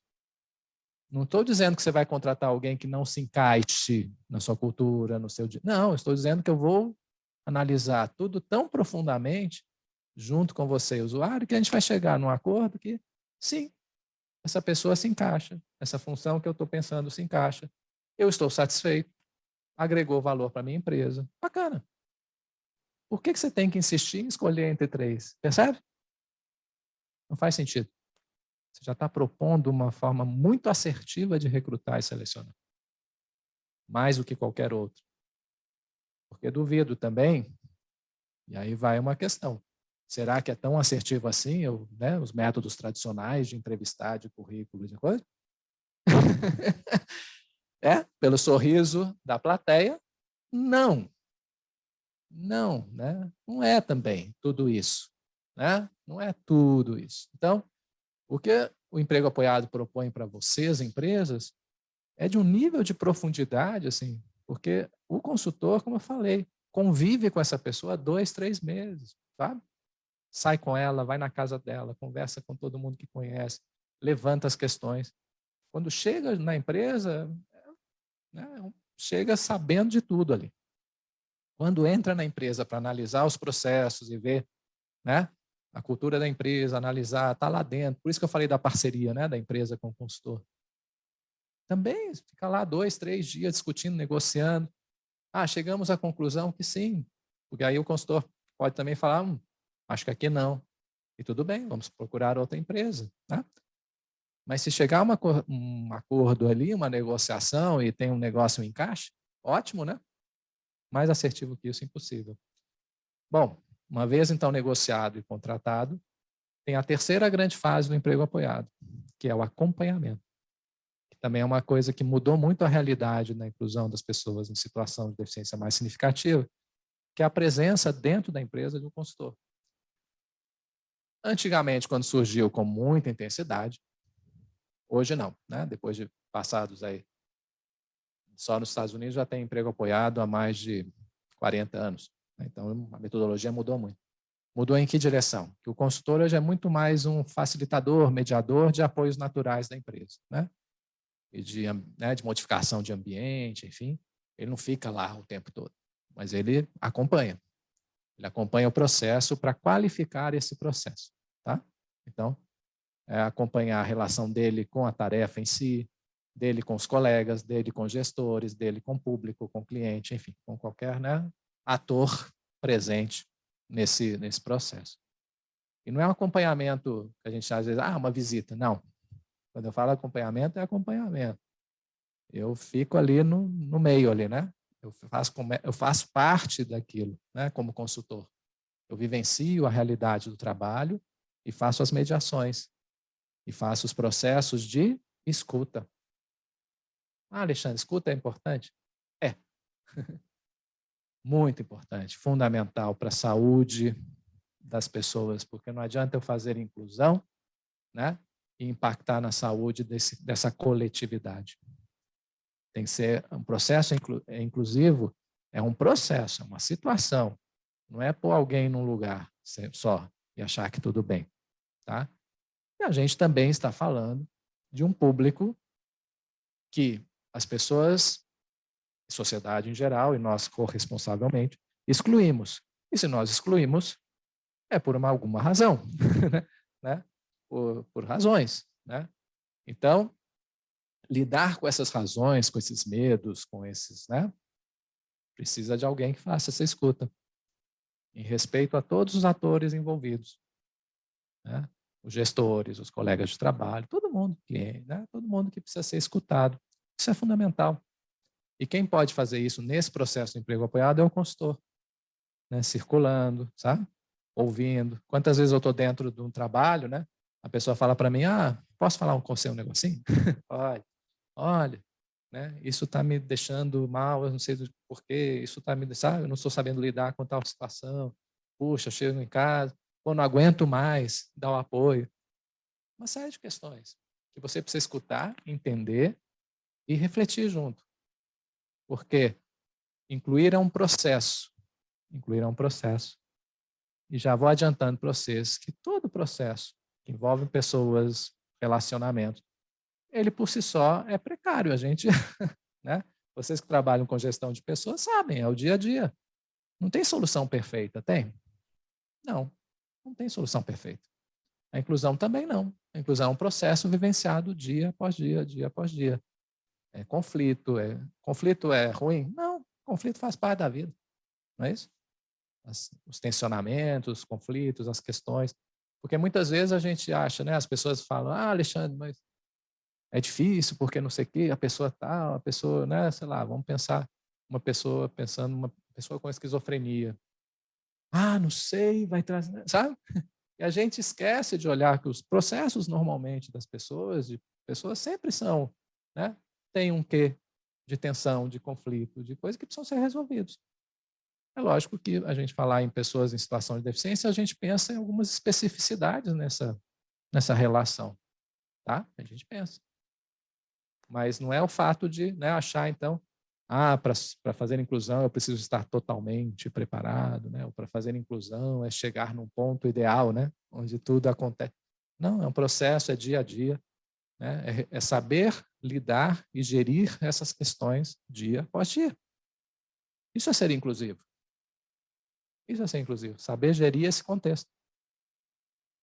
Não estou dizendo que você vai contratar alguém que não se encaixe na sua cultura, no seu dia. Não, estou dizendo que eu vou analisar tudo tão profundamente junto com você e o usuário que a gente vai chegar num acordo que, sim, essa pessoa se encaixa, essa função que eu estou pensando se encaixa. Eu estou satisfeito, agregou valor para a minha empresa. Bacana. Por que você tem que insistir em escolher entre 3? Percebe? Não faz sentido. Você já está propondo uma forma muito assertiva de recrutar e selecionar. Mais do que qualquer outro. Porque duvido também, e aí vai uma questão. Será que é tão assertivo assim, os métodos tradicionais de entrevistar, de currículo, de coisa? Pelo sorriso da plateia? Não. Não, né? Não é também tudo isso. Né? Não é tudo isso. Então, o que o emprego apoiado propõe para vocês, empresas, é de um nível de profundidade, assim, porque o consultor, como eu falei, convive com essa pessoa 2, 3 meses, sabe? Sai com ela, vai na casa dela, conversa com todo mundo que conhece, levanta as questões. Quando chega na empresa, né, chega sabendo de tudo ali. Quando entra na empresa para analisar os processos e ver, né, a cultura da empresa, analisar, está lá dentro. Por isso que eu falei da parceria, né, da empresa com o consultor. Também fica lá 2, 3 dias discutindo, negociando. Chegamos à conclusão que sim, porque aí o consultor pode também falar, acho que aqui não. E tudo bem, vamos procurar outra empresa. Né? Mas se chegar um acordo ali, uma negociação e tem um negócio em encaixe, ótimo, né? Mais assertivo que isso, impossível. Bom, uma vez então negociado e contratado, tem a terceira grande fase do emprego apoiado, que é o acompanhamento. Que também é uma coisa que mudou muito a realidade na inclusão das pessoas em situação de deficiência mais significativa, que é a presença dentro da empresa de um consultor. Antigamente, quando surgiu com muita intensidade, hoje não, né? Depois de passados aí, só nos Estados Unidos já tem emprego apoiado há mais de 40 anos. Então, a metodologia mudou muito. Mudou em que direção? Que o consultor hoje é muito mais um facilitador, mediador de apoios naturais da empresa, né? E de modificação de ambiente, enfim. Ele não fica lá o tempo todo, mas ele acompanha. Ele acompanha o processo para qualificar esse processo, tá? Então, acompanhar a relação dele com a tarefa em si, dele com os colegas, dele com gestores, dele com o público, com o cliente, enfim, com qualquer, né, ator presente nesse processo. E não é um acompanhamento que a gente às vezes, uma visita. Não. Quando eu falo acompanhamento, é acompanhamento. Eu fico ali no meio ali, né? Eu faço parte daquilo, né, como consultor. Eu vivencio a realidade do trabalho e faço as mediações. E faço os processos de escuta. Alexandre, escuta é importante? É. Muito importante, fundamental para a saúde das pessoas, porque não adianta eu fazer inclusão, né, e impactar na saúde dessa coletividade. Tem que ser um processo inclusivo, é um processo, é uma situação. Não é pôr alguém num lugar só e achar que tudo bem. tá? E a gente também está falando de um público que as pessoas, a sociedade em geral, e nós corresponsavelmente, excluímos. E se nós excluímos, é por alguma razão, né? Por razões, né? Então, lidar com essas razões, com esses medos, com esses, né? Precisa de alguém que faça essa escuta, em respeito a todos os atores envolvidos, né? Os gestores, os colegas de trabalho, todo mundo, cliente, né? Todo mundo que precisa ser escutado. Isso é fundamental. E quem pode fazer isso nesse processo de emprego apoiado é o consultor, né? Circulando, sabe? Ouvindo. Quantas vezes eu estou dentro de um trabalho, né? A pessoa fala para mim, posso falar com você um negocinho? Pode. Olha, né? Isso está me deixando mal, eu não sei por quê, isso está me, sabe? Eu não estou sabendo lidar com tal situação. Puxa, chego em casa, pô, não aguento mais, dá o apoio. Uma série de questões que você precisa escutar, entender e refletir junto. Porque incluir é um processo. Incluir é um processo. E já vou adiantando para vocês que todo processo que envolve pessoas, relacionamentos, ele por si só é precário. A gente, né? Vocês que trabalham com gestão de pessoas sabem, é o dia a dia. Não tem solução perfeita, tem? Não, não tem solução perfeita. A inclusão também não. A inclusão é um processo vivenciado dia após dia, dia após dia. Conflito é ruim? Não, conflito faz parte da vida, não é isso? Os tensionamentos, os conflitos, as questões. Porque muitas vezes a gente acha, né? As pessoas falam, Alexandre, mas é difícil porque não sei o quê, a pessoa tal, a pessoa, né? Sei lá, vamos pensar uma pessoa com esquizofrenia. Não sei, vai trazer, sabe? E a gente esquece de olhar que os processos normalmente das pessoas, de pessoas sempre são, né? Tem um quê de tensão, de conflito, de coisas que precisam ser resolvidos. É lógico que a gente falar em pessoas em situação de deficiência, a gente pensa em algumas especificidades nessa relação, tá? A gente pensa. Mas não é o fato de, né, achar, então, para fazer inclusão eu preciso estar totalmente preparado, né? Ou para fazer inclusão é chegar num ponto ideal, né? Onde tudo acontece. Não, é um processo, é dia a dia, né? É saber lidar e gerir essas questões dia após dia. Isso é ser inclusivo. Isso é ser inclusivo, saber gerir esse contexto,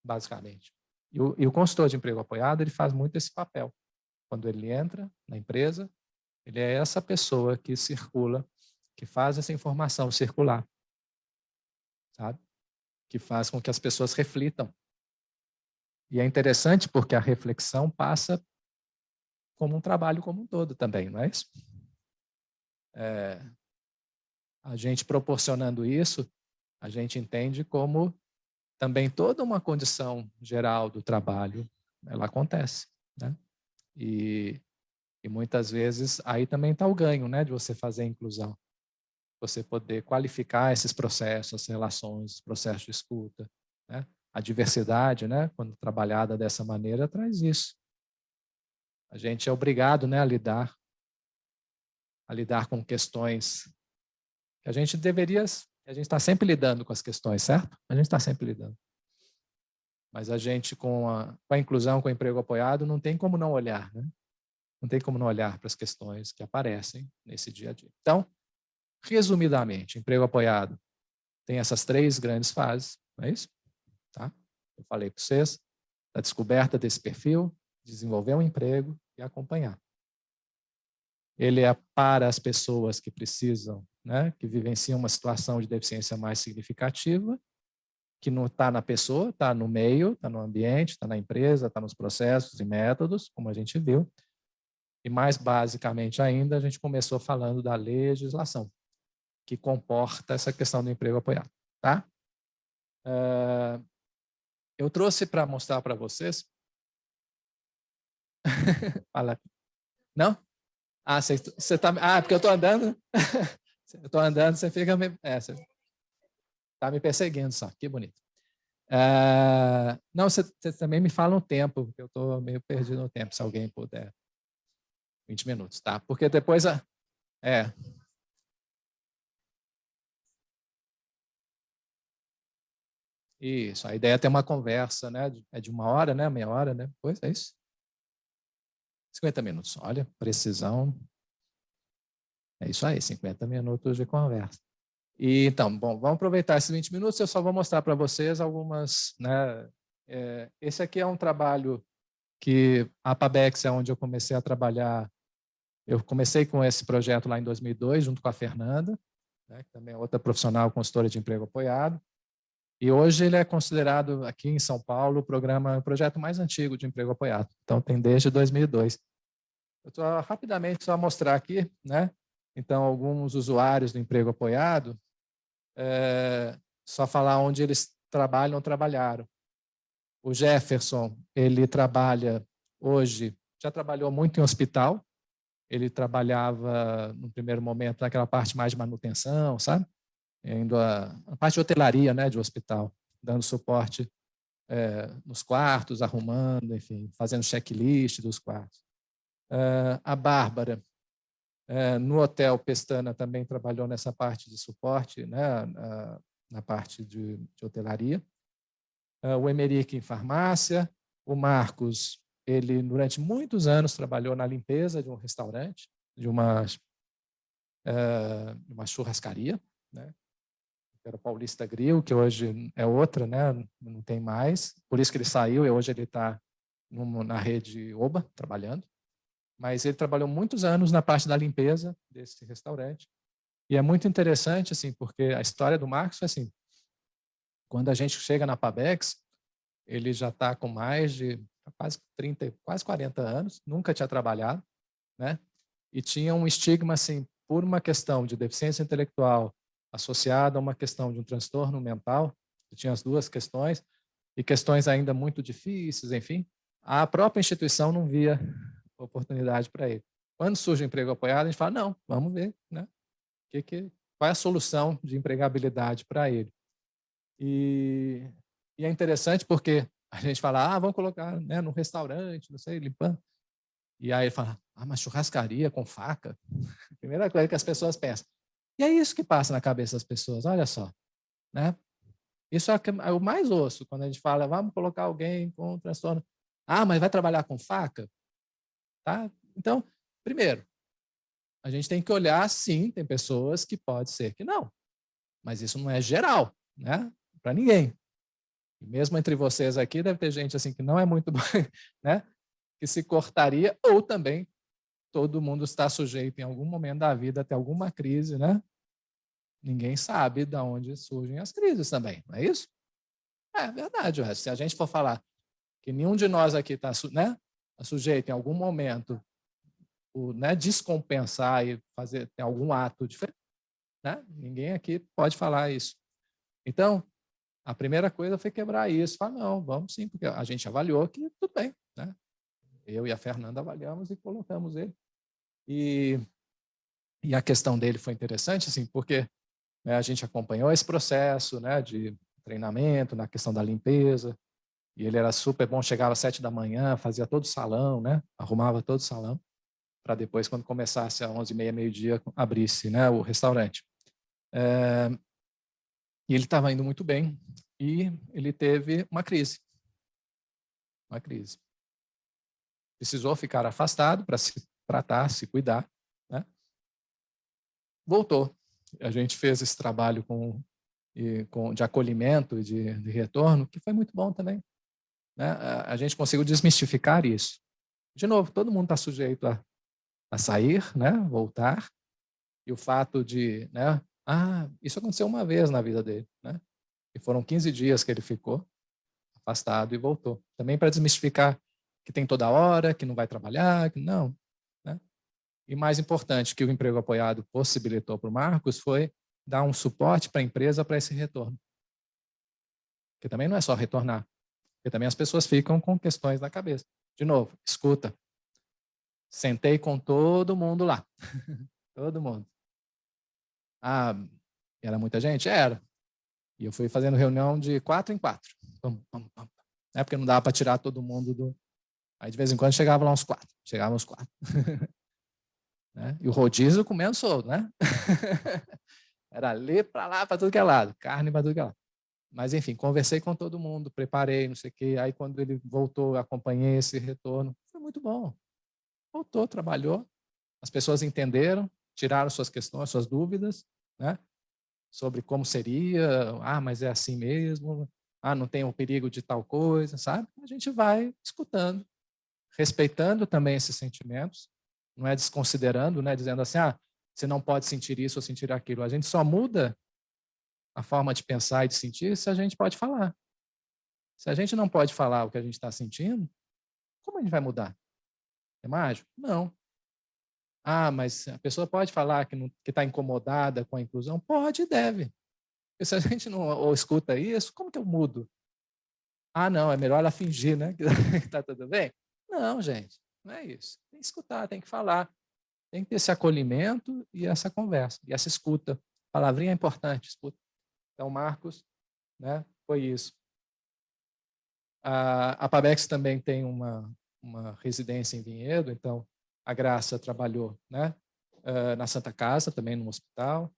basicamente. E o consultor de emprego apoiado, ele faz muito esse papel. Quando ele entra na empresa, ele é essa pessoa que circula, que faz essa informação circular, sabe? Que faz com que as pessoas reflitam. E é interessante porque a reflexão passa como um trabalho como um todo também, não é isso? A gente proporcionando isso, a gente entende como também toda uma condição geral do trabalho, ela acontece, né? E muitas vezes aí também está o ganho, né, de você fazer a inclusão. Você poder qualificar esses processos, as relações, os processos de escuta, né? A diversidade, né, quando trabalhada dessa maneira, traz isso. A gente é obrigado, né, a lidar com questões que a gente está sempre lidando com as questões, certo? A gente está sempre lidando. Mas a gente, com a inclusão, com o emprego apoiado, não tem como não olhar, né? Não tem como não olhar para as questões que aparecem nesse dia a dia. Então, resumidamente, emprego apoiado tem essas 3 grandes fases, não é isso? Tá? Eu falei para vocês, a descoberta desse perfil, desenvolver um emprego e acompanhar. Ele é para as pessoas que precisam, né, que vivenciam uma situação de deficiência mais significativa, que não está na pessoa, está no meio, está no ambiente, está na empresa, está nos processos e métodos, como a gente viu. E mais basicamente ainda, a gente começou falando da legislação, que comporta essa questão do emprego apoiado. Tá? Eu trouxe para mostrar para vocês. Fala. Não? Você está. Porque eu estou andando. Eu estou andando, você fica. Você está me perseguindo só. Que bonito. Não, você também me fala um tempo, porque eu estou meio perdido no tempo, se alguém puder. 20 minutos, tá? Porque depois. Isso, a ideia é ter uma conversa, né? É de 1 hora, né? Meia hora, né? Pois é isso. 50 minutos, olha, precisão. É isso aí, 50 minutos de conversa. E, então, bom, vamos aproveitar esses 20 minutos, eu só vou mostrar para vocês algumas, né? Esse aqui é um trabalho que a Apabex é onde eu comecei a trabalhar. Eu comecei com esse projeto lá em 2002, junto com a Fernanda, né, que também é outra profissional consultora de emprego apoiado. E hoje ele é considerado aqui em São Paulo o projeto mais antigo de emprego apoiado. Então tem desde 2002. Eu estou rapidamente só mostrar aqui, né? Então alguns usuários do emprego apoiado, só falar onde eles trabalham ou trabalharam. O Jefferson, ele trabalha hoje, já trabalhou muito em hospital. Ele trabalhava no primeiro momento naquela parte mais de manutenção, sabe? Indo a parte de hotelaria, né, de hospital, dando suporte nos quartos, arrumando, enfim, fazendo checklist dos quartos. A Bárbara, no Hotel Pestana, também trabalhou nessa parte de suporte, né, na parte de hotelaria. O Emerick em farmácia. O Marcos, ele durante muitos anos trabalhou na limpeza de um restaurante, de uma churrascaria, né? Era o Paulista Grill, que hoje é outra, né? Não tem mais. Por isso que ele saiu e hoje ele está na rede Oba, trabalhando. Mas ele trabalhou muitos anos na parte da limpeza desse restaurante. E é muito interessante, assim, porque a história do Marcos foi assim, quando a gente chega na Pabex, ele já está com mais de quase 30, quase 40 anos, nunca tinha trabalhado, né? E tinha um estigma, assim, por uma questão de deficiência intelectual associada a uma questão de um transtorno mental, que tinha as duas questões, e questões ainda muito difíceis, enfim, a própria instituição não via oportunidade para ele. Quando surge o emprego apoiado, a gente fala, não, vamos ver, né? Qual é a solução de empregabilidade para ele? E é interessante porque a gente fala, vamos colocar, né, no restaurante, não sei, limpando. E aí ele fala, mas churrascaria com faca? Primeira coisa que as pessoas pensam. E é isso que passa na cabeça das pessoas, olha só, né? Isso é o mais osso, quando a gente fala, vamos colocar alguém com transtorno. Mas vai trabalhar com faca? Tá? Então, primeiro, a gente tem que olhar, sim, tem pessoas que pode ser que não, mas isso não é geral, né? Para ninguém. E mesmo entre vocês aqui, deve ter gente assim que não é muito bom, né? Que se cortaria, ou também todo mundo está sujeito em algum momento da vida a ter alguma crise, né? Ninguém sabe de onde surgem as crises também, não é isso? É verdade, se a gente for falar que nenhum de nós aqui está, né, sujeito em algum momento né, descompensar e ter algum ato diferente, né? Ninguém aqui pode falar isso. Então, a primeira coisa foi quebrar isso. Falar, não, vamos sim, porque a gente avaliou que tudo bem, né? Eu e a Fernanda avaliamos e colocamos ele. E a questão dele foi interessante, assim, porque, né, a gente acompanhou esse processo, né, de treinamento na questão da limpeza, e ele era super bom, chegava às 7 da manhã, fazia todo o salão, né, arrumava todo o salão, para depois, quando começasse às 11h30, meio-dia, abrisse, né, o restaurante. E ele estava indo muito bem, e ele teve uma crise. Uma crise. Precisou ficar afastado para se tratar, se cuidar, né? Voltou. A gente fez esse trabalho de acolhimento e de retorno, que foi muito bom também, né? A gente conseguiu desmistificar isso. De novo, todo mundo está sujeito a sair, né? Voltar, e o fato de, né? Isso aconteceu uma vez na vida dele, né? E foram 15 dias que ele ficou afastado e voltou. Também para desmistificar que tem toda hora, que não vai trabalhar, que não, né? E mais importante que o emprego apoiado possibilitou para o Marcos foi dar um suporte para a empresa para esse retorno. Porque também não é só retornar, porque também as pessoas ficam com questões na cabeça. De novo, escuta. Sentei com todo mundo lá. Todo mundo. Era muita gente? Era. E eu fui fazendo reunião de 4 em 4. É porque não dava para tirar todo mundo do... Aí, de vez em quando, chegavam lá uns 4. Chegavam uns 4. Né? E o rodízio comendo solto, né? Era ali para lá, para tudo que é lado. Carne para tudo que é lado. Mas, enfim, conversei com todo mundo, preparei, não sei o quê. Aí, quando ele voltou, acompanhei esse retorno. Foi muito bom. Voltou, trabalhou. As pessoas entenderam, tiraram suas questões, suas dúvidas, né? Sobre como seria. Ah, mas é assim mesmo. Ah, não tem o perigo de tal coisa, sabe? A gente vai escutando, respeitando também esses sentimentos, não é desconsiderando, né? Dizendo assim, ah, você não pode sentir isso ou sentir aquilo. A gente só muda a forma de pensar e de sentir se a gente pode falar. Se a gente não pode falar o que a gente está sentindo, como a gente vai mudar? É mágico? Não. Ah, mas a pessoa pode falar que está incomodada com a inclusão? Pode e deve. Porque se a gente não ou escuta isso, como que eu mudo? Ah, não, é melhor ela fingir, né? Que está tudo bem? Não, gente, não é isso. Tem que escutar, tem que falar. Tem que ter esse acolhimento e essa conversa, e essa escuta. Palavrinha é importante, escuta. Então, Marcos, né, foi isso. A Pabex também tem uma residência em Vinhedo, então a Graça trabalhou, né, na Santa Casa, também no hospital.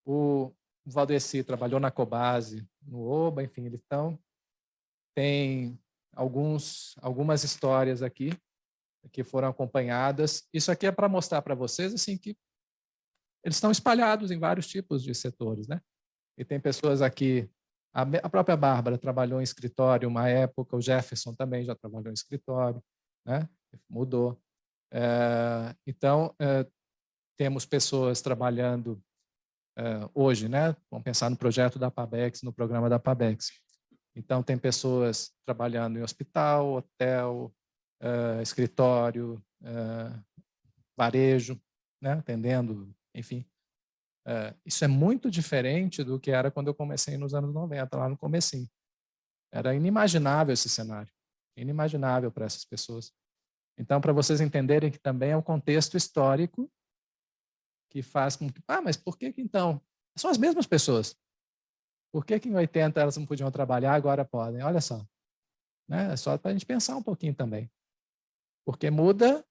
O Valdeci trabalhou na Cobase, no OBA, enfim, então tem algumas histórias aqui que foram acompanhadas. Isso aqui é para mostrar para vocês assim que eles estão espalhados em vários tipos de setores, né? E tem pessoas aqui, a própria Bárbara trabalhou em escritório uma época, o Jefferson também já trabalhou em escritório, né? Mudou. Então, temos pessoas trabalhando hoje, né? Vamos pensar no projeto da Pabex, no programa da Pabex. Então, tem pessoas trabalhando em hospital, hotel, escritório, varejo, né? Atendendo, enfim. Isso é muito diferente do que era quando eu comecei nos anos 90, lá no comecinho. Era inimaginável esse cenário, inimaginável para essas pessoas. Então, para vocês entenderem que também é um contexto histórico que faz com que, mas por que então? São as mesmas pessoas. Por que em 80 elas não podiam trabalhar, agora podem? Olha só. Né? É só para a gente pensar um pouquinho também. Porque muda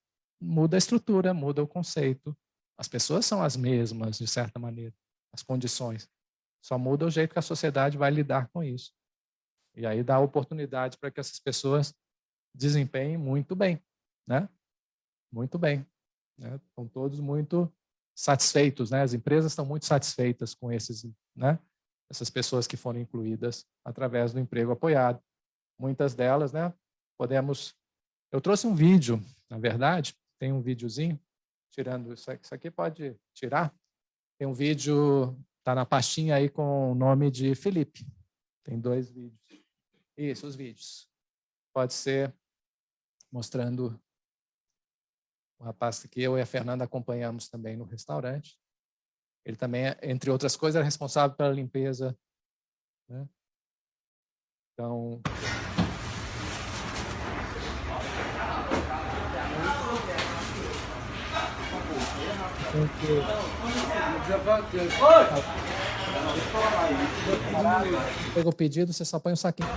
a estrutura, muda o conceito. As pessoas são as mesmas, de certa maneira, as condições. Só muda o jeito que a sociedade vai lidar com isso. E aí dá oportunidade para que essas pessoas desempenhem muito bem, né? Muito bem. Né? Estão todos muito satisfeitos, né? As empresas estão muito satisfeitas com essas pessoas que foram incluídas através do emprego apoiado. Muitas delas, né? Eu trouxe um vídeo, na verdade, tem um videozinho, tirando isso aqui pode tirar. Tem um vídeo, está na pastinha aí com o nome de Felipe. Tem 2 vídeos. Isso, os vídeos. Pode ser mostrando o rapaz que eu e a Fernanda acompanhamos também no restaurante. Ele também, entre outras coisas, é responsável pela limpeza. Né? Então... Pegou o pedido, você só põe um saquinho.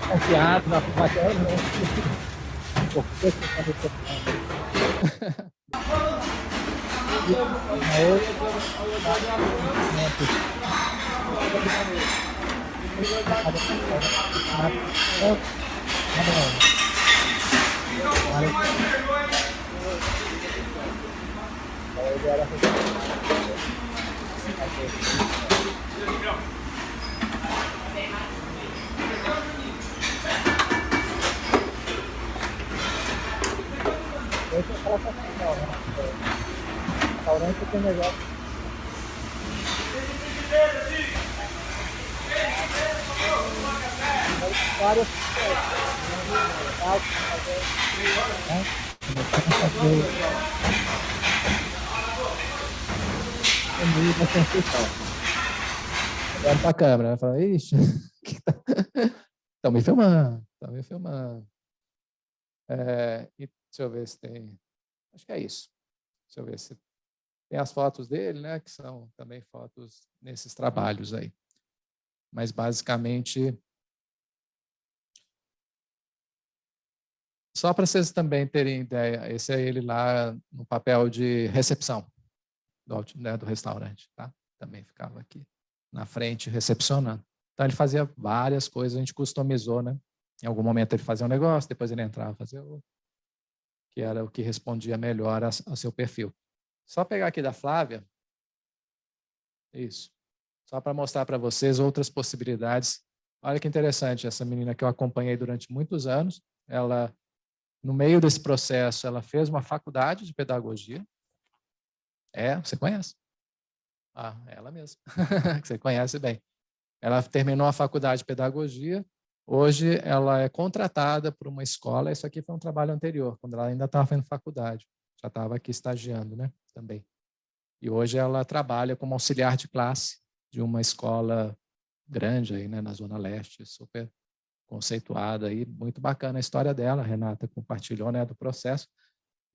Confiado na matéria, não. Restaurante tem melhor. Várias olho para a câmera, né? Fala, ixi, estão me filmando, estão me filmando. E deixa eu ver se tem... Acho que é isso. Deixa eu ver se tem as fotos dele, né? Que são também fotos nesses trabalhos aí. Mas, basicamente... Só para vocês também terem ideia, esse é ele lá no papel de recepção do restaurante, tá? Também ficava aqui na frente recepcionando. Então ele fazia várias coisas, a gente customizou, né? Em algum momento ele fazia um negócio, depois ele entrava fazer outro, que era o que respondia melhor ao seu perfil. Só pegar aqui da Flávia, isso, só para mostrar para vocês outras possibilidades. Olha que interessante, essa menina que eu acompanhei durante muitos anos, ela, no meio desse processo, ela fez uma faculdade de pedagogia. Você conhece? Ela mesma, que você conhece bem. Ela terminou a faculdade de pedagogia, hoje ela é contratada por uma escola, isso aqui foi um trabalho anterior, quando ela ainda estava fazendo faculdade, já estava aqui estagiando, né, também. E hoje ela trabalha como auxiliar de classe de uma escola grande aí, né, na Zona Leste, super conceituada aí, muito bacana a história dela, a Renata compartilhou, né, do processo.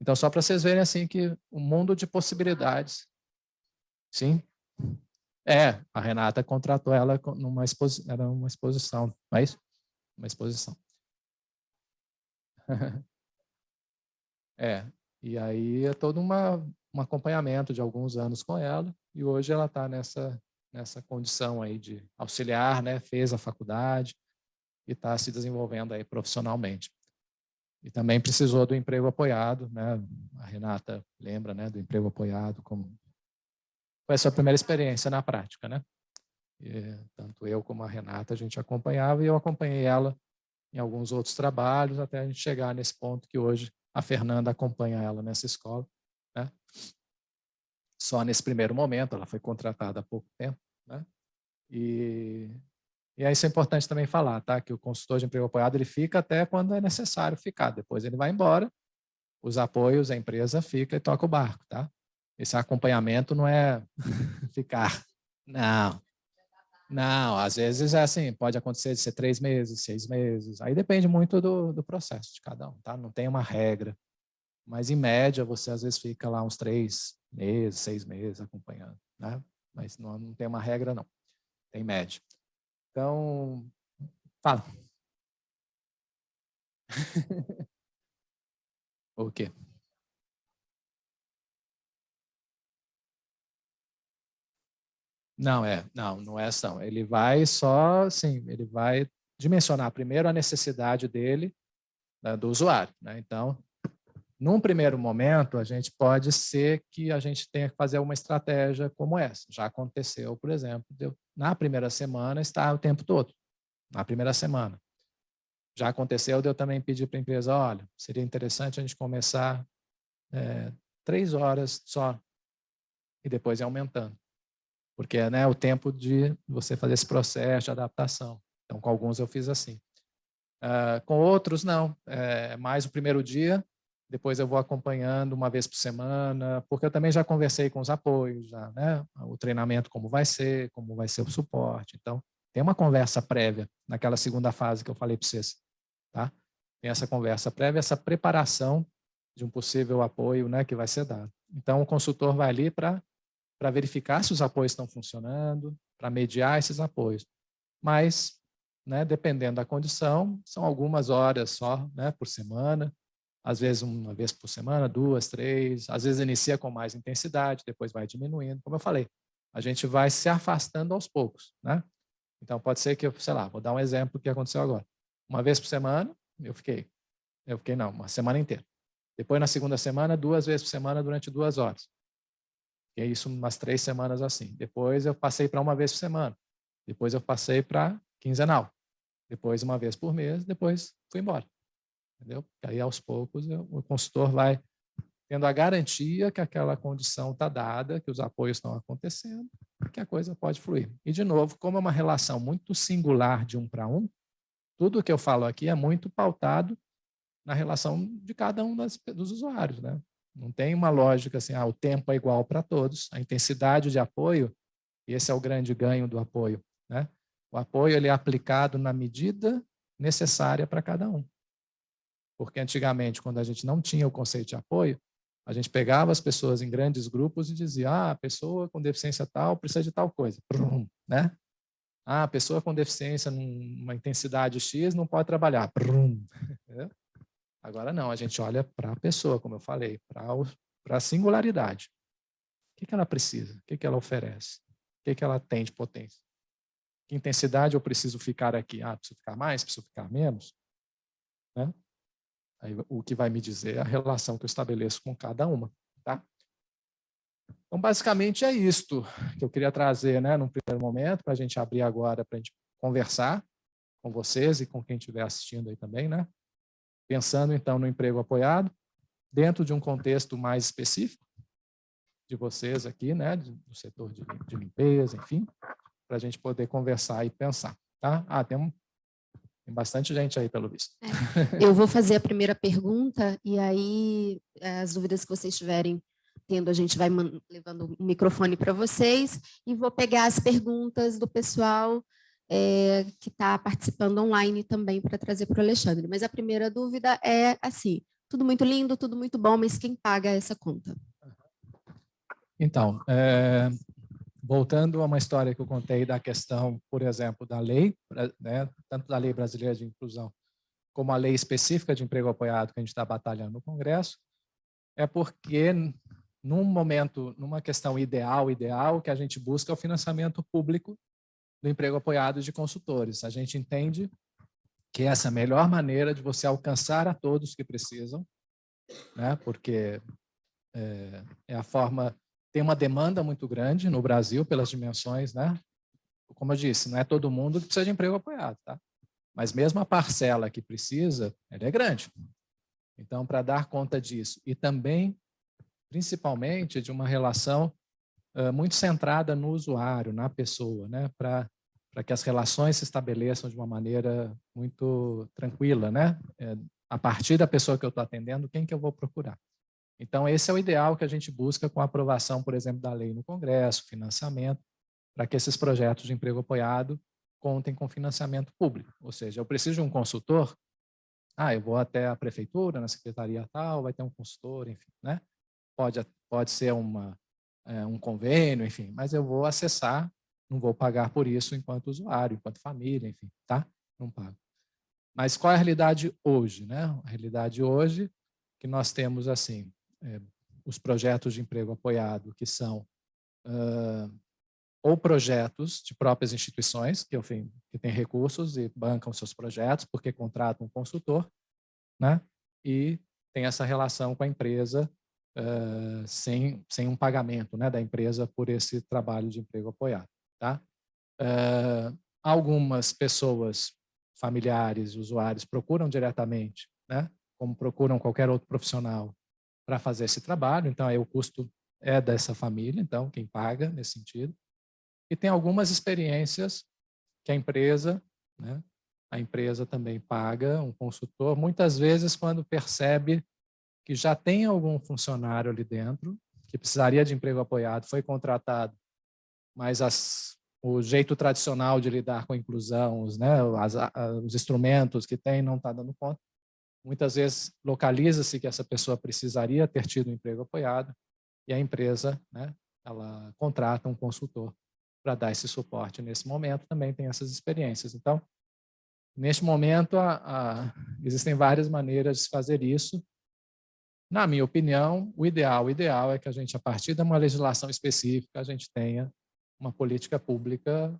Então, só para vocês verem assim que o mundo de possibilidades. Sim? A Renata contratou ela numa exposição, era uma exposição, não é isso? Uma exposição. E aí é todo um acompanhamento de alguns anos com ela, e hoje ela está nessa condição aí de auxiliar, né? Fez a faculdade e está se desenvolvendo aí profissionalmente. E também precisou do emprego apoiado, né? A Renata lembra, né, do emprego apoiado, como foi a sua primeira experiência na prática, né? E, tanto eu como a Renata, a gente acompanhava, e eu acompanhei ela em alguns outros trabalhos, até a gente chegar nesse ponto que hoje a Fernanda acompanha ela nessa escola, né? Só nesse primeiro momento, ela foi contratada há pouco tempo, né? E aí isso é importante também falar, tá? Que o consultor de emprego apoiado, ele fica até quando é necessário ficar, depois ele vai embora, os apoios, a empresa fica e toca o barco, tá? Esse acompanhamento não é ficar, não, às vezes é assim, pode acontecer de ser 3 meses, 6 meses, aí depende muito do processo de cada um, tá? Não tem uma regra, mas em média você às vezes fica lá uns 3 meses, 6 meses acompanhando, né? Mas não tem uma regra não, tem média. Então, fala. O quê? Não é ação. Ele vai só, assim, ele vai dimensionar primeiro a necessidade dele, né, do usuário, né? Então, num primeiro momento, a gente pode ser que a gente tenha que fazer uma estratégia como essa. Já aconteceu, por exemplo, na primeira semana estar o tempo todo, na primeira semana. Já aconteceu de eu também pedir para a empresa, olha, seria interessante a gente começar 3 horas só, e depois ir aumentando. Porque, né, o tempo de você fazer esse processo de adaptação. Então, com alguns eu fiz assim. Com outros, não. Mais o primeiro dia, depois eu vou acompanhando uma vez por semana, porque eu também já conversei com os apoios, já, né? O treinamento, como vai ser o suporte. Então, tem uma conversa prévia naquela segunda fase que eu falei para vocês. Tá? Tem essa conversa prévia, essa preparação de um possível apoio, né, que vai ser dado. Então, o consultor vai ali para verificar se os apoios estão funcionando, para mediar esses apoios. Mas, né, dependendo da condição, são algumas horas só, né, por semana, às vezes uma vez por semana, 2, 3, às vezes inicia com mais intensidade, depois vai diminuindo. Como eu falei, a gente vai se afastando aos poucos, né? Então, pode ser que eu, sei lá, vou dar um exemplo do que aconteceu agora. Uma vez por semana, não, uma semana inteira. Depois, na segunda semana, 2 vezes por semana durante 2 horas. E é isso umas 3 semanas assim. Depois eu passei para uma vez por semana. Depois eu passei para quinzenal. Depois uma vez por mês, depois fui embora. Entendeu? Aí aos poucos o consultor vai tendo a garantia que aquela condição está dada, que os apoios estão acontecendo, que a coisa pode fluir. E de novo, como é uma relação muito singular de um para um, tudo o que eu falo aqui é muito pautado na relação de cada um dos usuários, né? Não tem uma lógica assim, o tempo é igual para todos, a intensidade de apoio, e esse é o grande ganho do apoio, né? O apoio ele é aplicado na medida necessária para cada um. Porque antigamente, quando a gente não tinha o conceito de apoio, a gente pegava as pessoas em grandes grupos e dizia, a pessoa com deficiência tal precisa de tal coisa, né? A pessoa com deficiência numa intensidade X não pode trabalhar. Agora não, a gente olha para a pessoa, como eu falei, para a singularidade. O que ela precisa? O que ela oferece? O que ela tem de potência? Que intensidade eu preciso ficar aqui? Preciso ficar mais? Preciso ficar menos? Né? Aí, o que vai me dizer é a relação que eu estabeleço com cada uma. Tá? Então, basicamente, é isto que eu queria trazer, né, num primeiro momento, para a gente abrir agora, para a gente conversar com vocês e com quem estiver assistindo aí também, né? Pensando, então, no emprego apoiado, dentro de um contexto mais específico de vocês aqui, né, do setor de limpeza, enfim, para a gente poder conversar e pensar. Tá? Tem bastante gente aí, pelo visto. Eu vou fazer a primeira pergunta e aí as dúvidas que vocês estiverem tendo, a gente vai levando o microfone para vocês e vou pegar as perguntas do pessoal que está participando online também para trazer para o Alexandre. Mas a primeira dúvida é assim, tudo muito lindo, tudo muito bom, mas quem paga essa conta? Então, voltando a uma história que eu contei da questão, por exemplo, da lei, né, tanto da lei brasileira de inclusão, como a lei específica de emprego apoiado que a gente está batalhando no Congresso, é porque num momento, numa questão ideal, que a gente busca é o financiamento público do emprego apoiado de consultores. A gente entende que essa é a melhor maneira de você alcançar a todos que precisam, né, porque é a forma... Tem uma demanda muito grande no Brasil pelas dimensões, né? Como eu disse, não é todo mundo que precisa de emprego apoiado, tá? Mas mesmo a parcela que precisa, ela é grande. Então, para dar conta disso, e também, principalmente, de uma relação muito centrada no usuário, na pessoa, né? Para que as relações se estabeleçam de uma maneira muito tranquila, né? A partir da pessoa que eu estou atendendo, quem que eu vou procurar? Então, esse é o ideal que a gente busca com a aprovação, por exemplo, da lei no Congresso, financiamento, para que esses projetos de emprego apoiado contem com financiamento público. Ou seja, eu preciso de um consultor, eu vou até a prefeitura, na secretaria tal, vai ter um consultor, enfim, né? Pode ser um convênio, enfim, mas eu vou acessar, não vou pagar por isso enquanto usuário, enquanto família, enfim, tá? Não pago. Mas qual é a realidade hoje, né? A realidade hoje que nós temos, assim, os projetos de emprego apoiado, que são ou projetos de próprias instituições, que têm recursos e bancam seus projetos, porque contratam um consultor, né? E tem essa relação com a empresa sem um pagamento, né, da empresa por esse trabalho de emprego apoiado. Tá? Algumas pessoas, familiares, usuários, procuram diretamente, né, como procuram qualquer outro profissional, para fazer esse trabalho, então aí o custo é dessa família, então quem paga nesse sentido. E tem algumas experiências que a empresa, né, a empresa também paga um consultor, muitas vezes quando percebe que já tem algum funcionário ali dentro, que precisaria de emprego apoiado, foi contratado, mas o jeito tradicional de lidar com a inclusão, os instrumentos que tem não está dando conta. Muitas vezes localiza-se que essa pessoa precisaria ter tido um emprego apoiado e a empresa, né, ela contrata um consultor para dar esse suporte. Nesse momento também tem essas experiências. Então, neste momento, existem várias maneiras de fazer isso. Na minha opinião, o ideal é que a gente, a partir de uma legislação específica, a gente tenha uma política pública,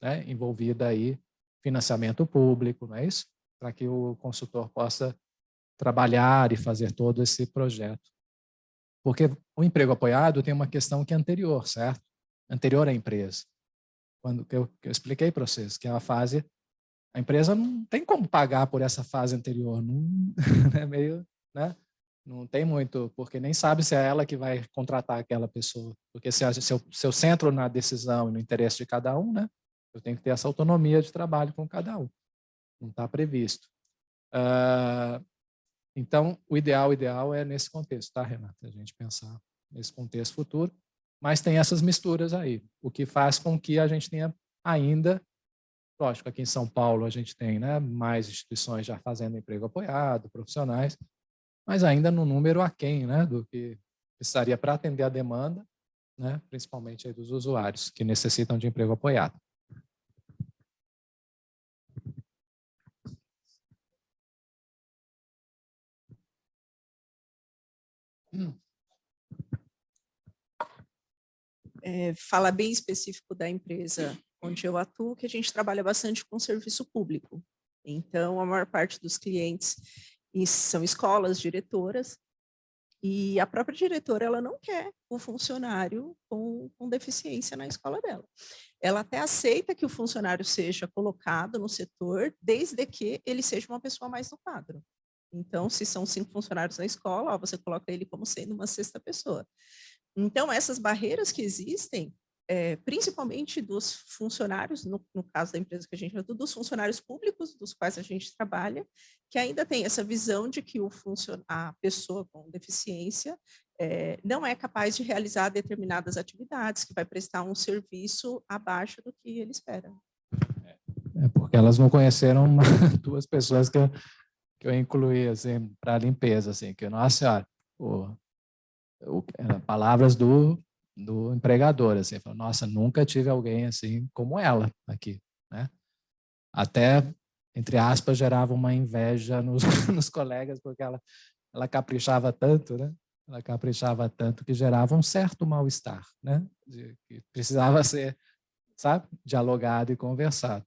né, envolvida aí, financiamento público, não é isso? Para que o consultor possa trabalhar e fazer todo esse projeto. Porque o emprego apoiado tem uma questão que é anterior, certo? Anterior à empresa. Quando eu expliquei para vocês que é uma fase, a empresa não tem como pagar por essa fase anterior, não é meio, né? Não tem muito, porque nem sabe se é ela que vai contratar aquela pessoa. Porque se eu centro na decisão e no interesse de cada um, né? Eu tenho que ter essa autonomia de trabalho com cada um. Não está previsto. Então, o ideal é nesse contexto, tá, Renata? A gente pensar nesse contexto futuro, mas tem essas misturas aí, o que faz com que a gente tenha ainda Lógico, aqui em São Paulo a gente tem, né, mais instituições já fazendo emprego apoiado, profissionais, mas ainda no número aquém, né, do que precisaria para atender a demanda, né, principalmente aí dos usuários que necessitam de emprego apoiado. Fala bem específico da empresa onde eu atuo, que a gente trabalha bastante com serviço público. Então, a maior parte dos clientes são escolas, diretoras, e a própria diretora ela não quer o funcionário com deficiência na escola dela. Ela até aceita que o funcionário seja colocado no setor, desde que ele seja uma pessoa mais no quadro. Então, se são 5 funcionários na escola, ó, você coloca ele como sendo uma sexta pessoa. Então, essas barreiras que existem, principalmente dos funcionários, no caso da empresa que a gente atua, dos funcionários públicos dos quais a gente trabalha, que ainda tem essa visão de que a pessoa com deficiência não é capaz de realizar determinadas atividades, que vai prestar um serviço abaixo do que ele espera. Porque elas não conheceram duas pessoas que eu incluí assim, para a limpeza, assim, que, nossa senhora, palavras do empregador, assim, falou, nossa, nunca tive alguém assim como ela aqui, né? Até, entre aspas, gerava uma inveja nos colegas, porque ela caprichava tanto, né? Ela caprichava tanto que gerava um certo mal-estar, né? Que precisava ser, sabe, dialogado e conversado.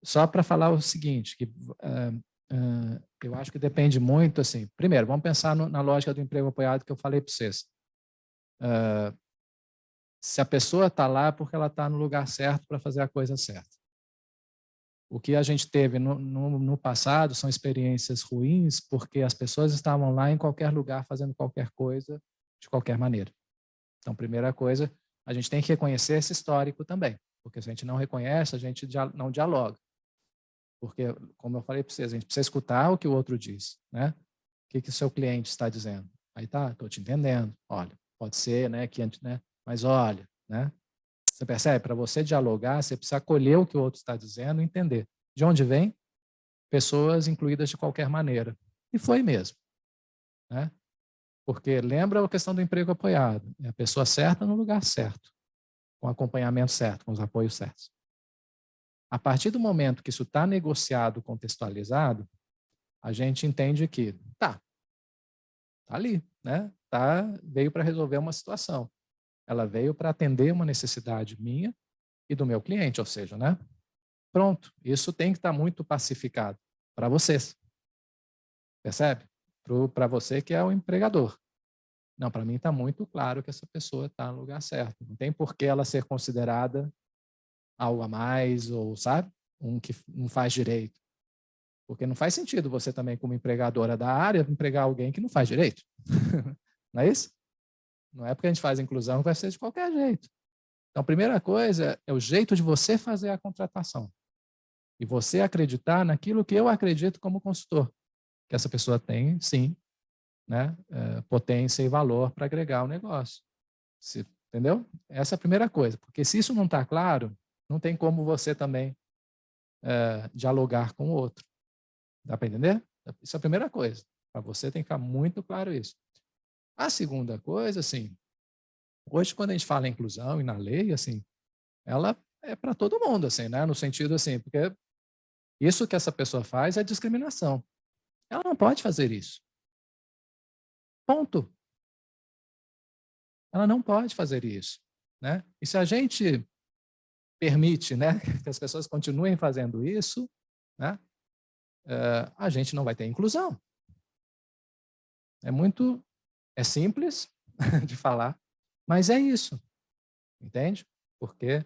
Só para falar o seguinte, que eu acho que depende muito, assim, primeiro, vamos pensar na lógica do emprego apoiado que eu falei para vocês. Se a pessoa está lá é porque ela está no lugar certo para fazer a coisa certa. O que a gente teve no passado são experiências ruins porque as pessoas estavam lá em qualquer lugar fazendo qualquer coisa de qualquer maneira. Então, primeira coisa, a gente tem que reconhecer esse histórico também, porque se a gente não reconhece, a gente não dialoga. Porque, como eu falei para vocês, a gente precisa escutar o que o outro diz, né? O que o seu cliente está dizendo. Aí tá, estou te entendendo. Olha, pode ser, né, que, né, mas olha, né? Você percebe? Para você dialogar, você precisa acolher o que o outro está dizendo e entender. De onde vem? Pessoas incluídas de qualquer maneira. E foi mesmo, né? Porque lembra a questão do emprego apoiado. É a pessoa certa no lugar certo, com o acompanhamento certo, com os apoios certos. A partir do momento que isso está negociado, contextualizado, a gente entende que tá ali, né? Veio para resolver uma situação. Ela veio para atender uma necessidade minha e do meu cliente, ou seja, né? Pronto, isso tem que estar muito pacificado para vocês. Percebe? Para você que é o empregador. Não, para mim está muito claro que essa pessoa está no lugar certo. Não tem por que ela ser considerada algo a mais ou, sabe? Que não faz direito. Porque não faz sentido você também, como empregadora da área, empregar alguém que não faz direito. Não é isso? Não é porque a gente faz inclusão que vai ser de qualquer jeito. Então, a primeira coisa é o jeito de você fazer a contratação. E você acreditar naquilo que eu acredito como consultor. Que essa pessoa tem, sim, né, potência e valor para agregar o negócio. Entendeu? Essa é a primeira coisa. Porque se isso não está claro, não tem como você também dialogar com o outro. Dá para entender? Isso é a primeira coisa. Para você tem que ficar muito claro isso. A segunda coisa, assim, hoje quando a gente fala em inclusão e na lei, assim, ela é para todo mundo, assim, né? No sentido assim, porque isso que essa pessoa faz é discriminação. Ela não pode fazer isso. Ponto. Ela não pode fazer isso, né? E se a gente permite, né, que as pessoas continuem fazendo isso, né, a gente não vai ter inclusão. É simples de falar, mas é isso, entende? Porque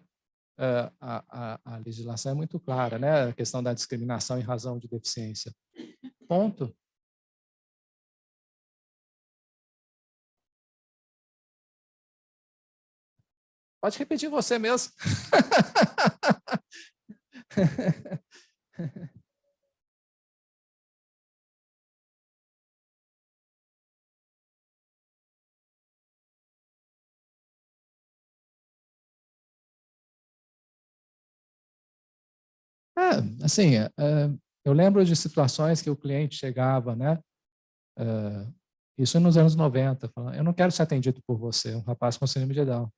a legislação é muito clara, né? A questão da discriminação em razão de deficiência. Ponto. Pode repetir você mesmo. Assim, eu lembro de situações que o cliente chegava, né? Isso nos anos 90, falando, eu não quero ser atendido por você, um rapaz com síndrome de Down.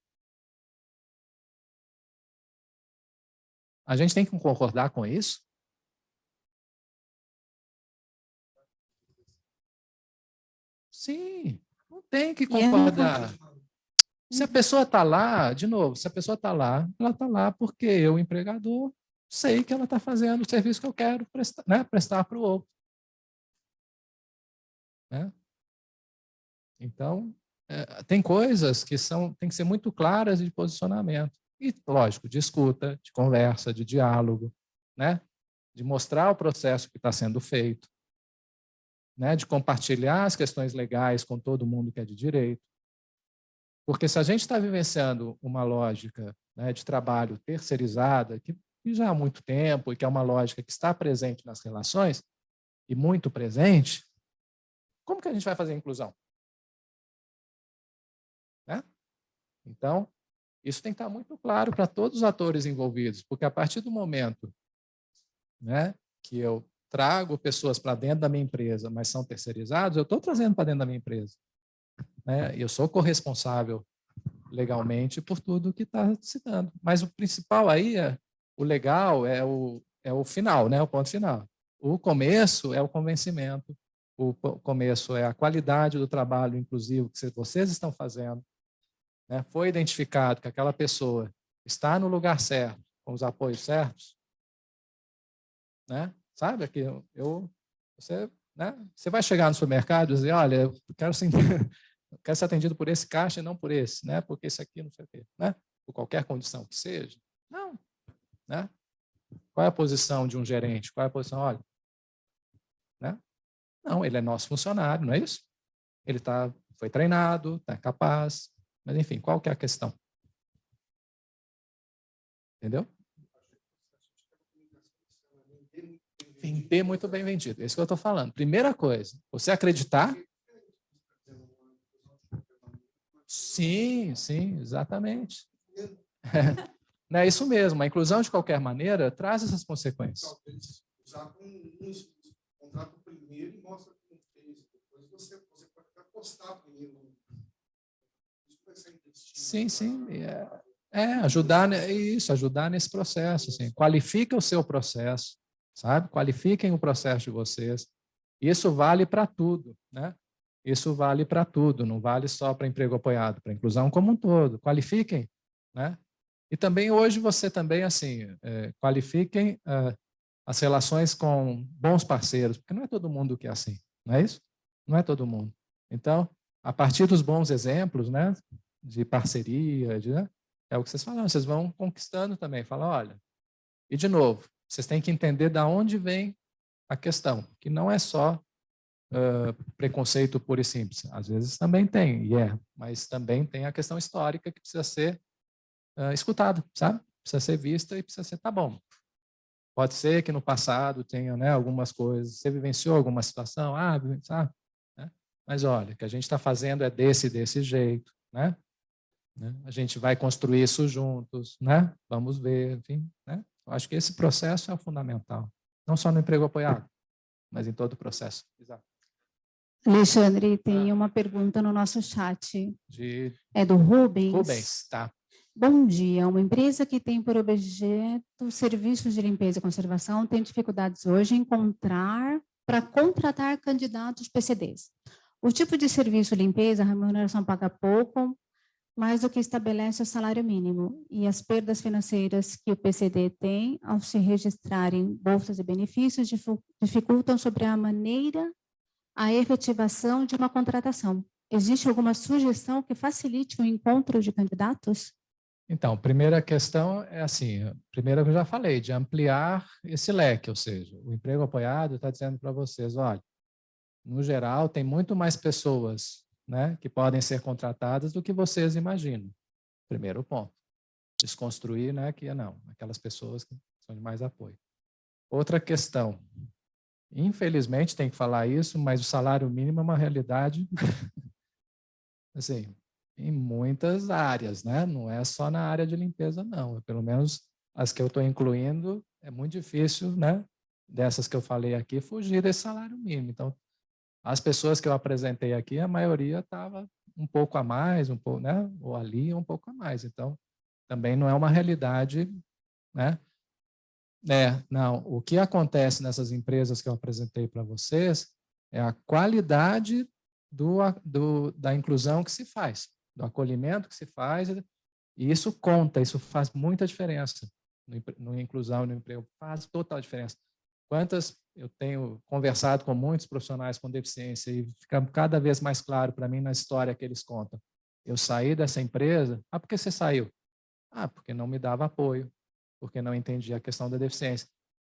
A gente tem que concordar com isso? Sim, não tem que concordar. Se a pessoa está lá, de novo, se a pessoa está lá, ela está lá porque eu, empregador, sei que ela está fazendo o serviço que eu quero prestar, né, prestar para o outro. Né? Então, tem coisas que tem que ser muito claras de posicionamento. E, lógico, de escuta, de conversa, de diálogo, né? De mostrar o processo que está sendo feito, né? De compartilhar as questões legais com todo mundo que é de direito. Porque se a gente está vivenciando uma lógica, né, de trabalho terceirizada, que já há muito tempo, e que é uma lógica que está presente nas relações, e muito presente, como que a gente vai fazer a inclusão? Né? Então, isso tem que estar muito claro para todos os atores envolvidos, porque a partir do momento, né, que eu trago pessoas para dentro da minha empresa, mas são terceirizados, eu estou trazendo para dentro da minha empresa. Né? Eu sou corresponsável legalmente por tudo que está se dando. Mas o principal aí, o legal é o final, né? O ponto final. O começo é o convencimento, o começo é a qualidade do trabalho inclusivo que vocês estão fazendo. Né? Foi identificado que aquela pessoa está no lugar certo, com os apoios certos. Né? Sabe que você vai chegar no supermercado e dizer, olha, eu quero ser atendido por esse caixa e não por esse, né? Porque esse aqui não sei o quê, né? Por qualquer condição que seja. Não. Né? Qual é a posição de um gerente? Qual é a posição? Olha, né? Não, ele é nosso funcionário, não é isso? Ele foi treinado, está capaz, mas enfim, qual que é a questão? Entendeu? Vender muito bem vendido, é isso que eu estou falando. Primeira coisa, você acreditar. Sim, sim, exatamente. Não é isso mesmo, a inclusão de qualquer maneira traz essas consequências. Já com um contrato primeiro e mostra como fez, depois você pode até postar primeiro. Sim, sim, ajudar isso, ajudar nesse processo, assim. Qualifica o seu processo, sabe? Qualifiquem o processo de vocês. Isso vale para tudo, né? Isso vale para tudo, não vale só para emprego apoiado, para inclusão como um todo. Qualifiquem, né? E também hoje você também, assim, qualifiquem as relações com bons parceiros, porque não é todo mundo que é assim, não é isso? Não é todo mundo. Então, a partir dos bons exemplos, né, de parceria, né, é o que vocês falam, vocês vão conquistando também. Fala, olha, e de novo, vocês têm que entender de onde vem a questão, que não é só preconceito puro e simples. Às vezes também tem, mas também tem a questão histórica que precisa ser escutada, sabe? Precisa ser vista e precisa ser, tá bom. Pode ser que no passado tenha, né, algumas coisas, você vivenciou alguma situação, sabe? Né? Mas olha, o que a gente está fazendo é desse jeito, né? A gente vai construir isso juntos, né? Vamos ver, enfim, né? Eu acho que esse processo é o fundamental, não só no emprego apoiado, mas em todo o processo. Exato. Alexandre, tem uma pergunta no nosso chat. É do Rubens. Rubens, tá. Bom dia. Uma empresa que tem por objeto serviços de limpeza e conservação tem dificuldades hoje em para contratar candidatos PCDs. O tipo de serviço limpeza, a remuneração paga pouco, mais do que estabelece o salário mínimo, e as perdas financeiras que o PCD tem ao se registrar em bolsas e benefícios dificultam sobre a efetivação de uma contratação. Existe alguma sugestão que facilite o encontro de candidatos? Então, primeira questão é assim, primeira que eu já falei, de ampliar esse leque, ou seja, o emprego apoiado está dizendo para vocês, olha, no geral, tem muito mais pessoas, né, que podem ser contratadas do que vocês imaginam. Primeiro ponto. Desconstruir, né, que não, aquelas pessoas que são de mais apoio. Outra questão. Infelizmente, tem que falar isso, mas o salário mínimo é uma realidade, assim, em muitas áreas, né? Não é só na área de limpeza, não. Pelo menos as que eu estou incluindo, é muito difícil, né? Dessas que eu falei aqui, fugir desse salário mínimo. Então, as pessoas que eu apresentei aqui, a maioria estava um pouco a mais, um pouco, né? Ou ali, um pouco a mais. Então, também não é uma realidade, né? Não, o que acontece nessas empresas que eu apresentei para vocês é a qualidade da inclusão que se faz, do acolhimento que se faz, e isso conta, isso faz muita diferença no inclusão e no emprego, faz total diferença. Quantas eu tenho conversado com muitos profissionais com deficiência e fica cada vez mais claro para mim na história que eles contam. Eu saí dessa empresa, por que você saiu? Porque não me dava apoio, porque não entendia a questão da deficiência.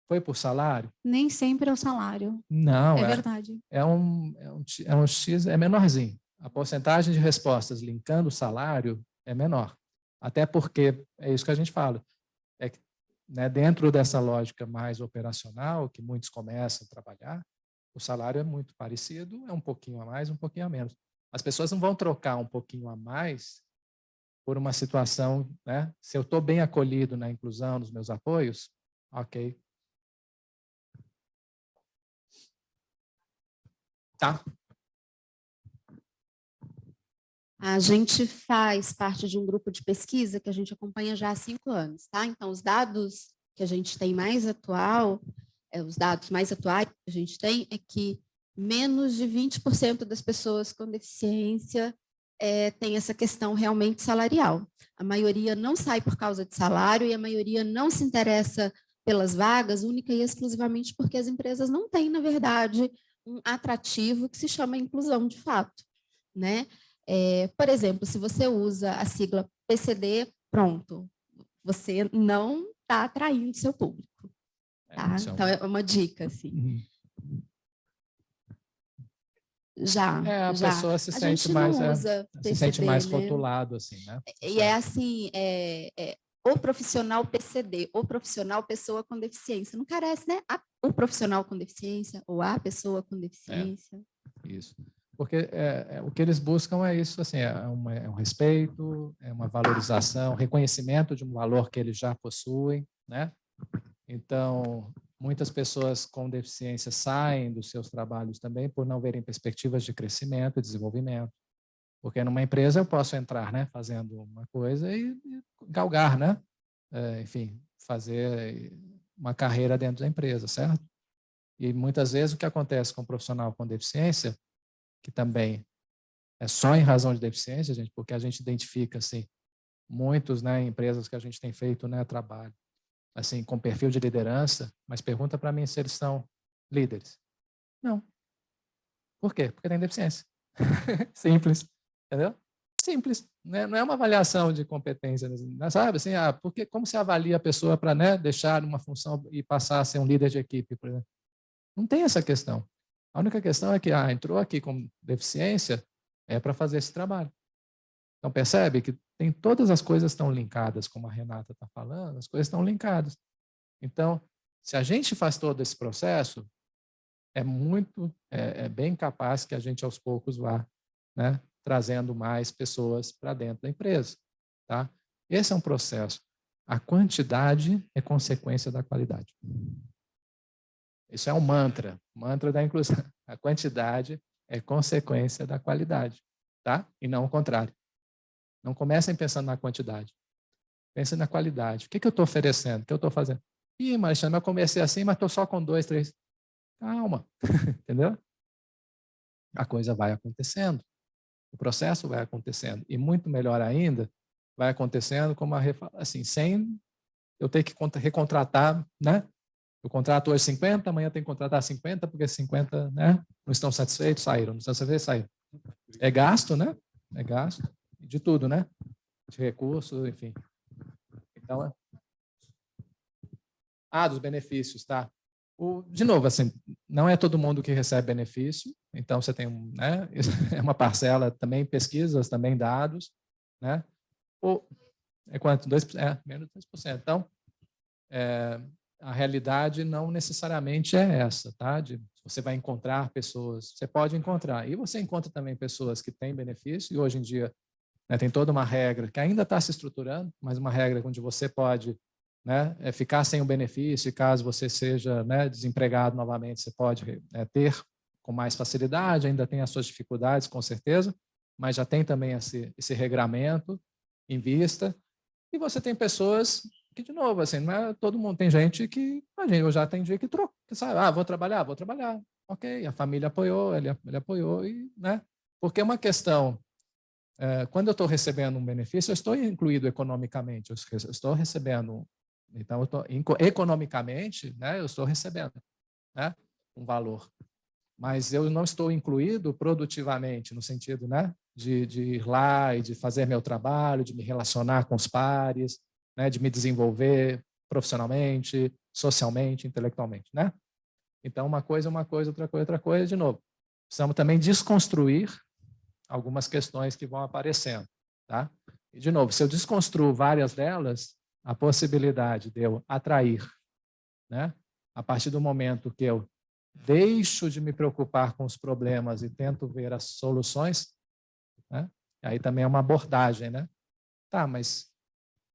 Foi por salário? Nem sempre é o salário. Não, É verdade. é um X, é menorzinho. A porcentagem de respostas linkando o salário é menor. Até porque, é isso que a gente fala, é que, né, dentro dessa lógica mais operacional, que muitos começam a trabalhar, o salário é muito parecido, é um pouquinho a mais, um pouquinho a menos. As pessoas não vão trocar um pouquinho a mais por uma situação, né? Se eu estou bem acolhido na inclusão, nos meus apoios, ok. Tá. A gente faz parte de um grupo de pesquisa que a gente acompanha já há 5 anos, tá? Então, os dados que a gente tem mais atual, os dados mais atuais que a gente tem é que menos de 20% das pessoas com deficiência tem essa questão realmente salarial. A maioria não sai por causa de salário e a maioria não se interessa pelas vagas única e exclusivamente porque as empresas não têm, na verdade, um atrativo que se chama inclusão de fato, né? Por exemplo, se você usa a sigla PCD, pronto, você não está atraindo seu público. Tá? Então, é uma dica, assim. Já. A pessoa se sente mais, se sente mais rotulado, assim, né? E é assim, o profissional PCD, o profissional pessoa com deficiência. Não carece, né? O profissional com deficiência ou a pessoa com deficiência. Isso. Porque o que eles buscam é isso, assim, é um respeito, é uma valorização, reconhecimento de um valor que eles já possuem, né? Então, muitas pessoas com deficiência saem dos seus trabalhos também por não verem perspectivas de crescimento e desenvolvimento. Porque numa empresa eu posso entrar, né, fazendo uma coisa e galgar, né? Enfim, fazer uma carreira dentro da empresa, certo? E muitas vezes o que acontece com um profissional com deficiência, que também é só em razão de deficiência, gente, porque a gente identifica, assim, muitos, né, empresas que a gente tem feito, né, trabalho, assim, com perfil de liderança, mas pergunta para mim se eles são líderes. Não. Por quê? Porque tem deficiência. Simples, entendeu? Simples. Né? Não é uma avaliação de competência, sabe? Assim, porque, como se avalia a pessoa para, né, deixar uma função e passar a ser um líder de equipe, por exemplo? Não tem essa questão. A única questão é que entrou aqui com deficiência é para fazer esse trabalho. Então, percebe que tem todas as coisas estão linkadas, como a Renata está falando, as coisas estão linkadas. Então, se a gente faz todo esse processo, é bem capaz que a gente, aos poucos, vá, né, trazendo mais pessoas para dentro da empresa. Tá? Esse é um processo. A quantidade é consequência da qualidade. Isso é um mantra da inclusão. A quantidade é consequência da qualidade, tá? E não o contrário. Não comecem pensando na quantidade. Pensem na qualidade. O que eu estou oferecendo? O que eu estou fazendo? Alexandre, eu comecei assim, mas estou só com 2, 3. Calma, entendeu? A coisa vai acontecendo. O processo vai acontecendo. E muito melhor ainda, vai acontecendo como assim, sem eu ter que recontratar, né? Eu contrato hoje 50, amanhã tem que contratar 50, porque 50, né, não estão satisfeitos, saíram. Não estão satisfeitos, saíram. É gasto, né? É gasto. De tudo, né? De recursos, enfim. Então, dos benefícios, tá? De novo, assim, não é todo mundo que recebe benefício, então você tem, né? É uma parcela também, pesquisas, também dados, né? É quanto? 2%, menos de 2%. Então, a realidade não necessariamente é essa, tá? Você vai encontrar pessoas, você pode encontrar, e você encontra também pessoas que têm benefício, e hoje em dia, né, tem toda uma regra que ainda está se estruturando, mas uma regra onde você pode né, ficar sem o benefício, e caso você seja, né, desempregado novamente, você pode ter com mais facilidade, ainda tem as suas dificuldades, com certeza, mas já tem também esse regramento em vista. E você tem pessoas que, de novo, assim, não é todo mundo, tem gente que, eu já atendi que troca, sabe, vou trabalhar, ok, a família apoiou, ele apoiou, e, né, porque é uma questão, quando eu estou recebendo um benefício, eu estou incluído economicamente, eu estou recebendo, então, economicamente, né, eu estou recebendo, né, um valor, mas eu não estou incluído produtivamente, no sentido, né, de ir lá e de fazer meu trabalho, de me relacionar com os pares, né, de me desenvolver profissionalmente, socialmente, intelectualmente, né? Então, uma coisa, outra coisa, de novo. Precisamos também desconstruir algumas questões que vão aparecendo, tá? E, de novo, se eu desconstruo várias delas, a possibilidade de eu atrair, né, a partir do momento que eu deixo de me preocupar com os problemas e tento ver as soluções, né? Aí também é uma abordagem, né? Tá, mas,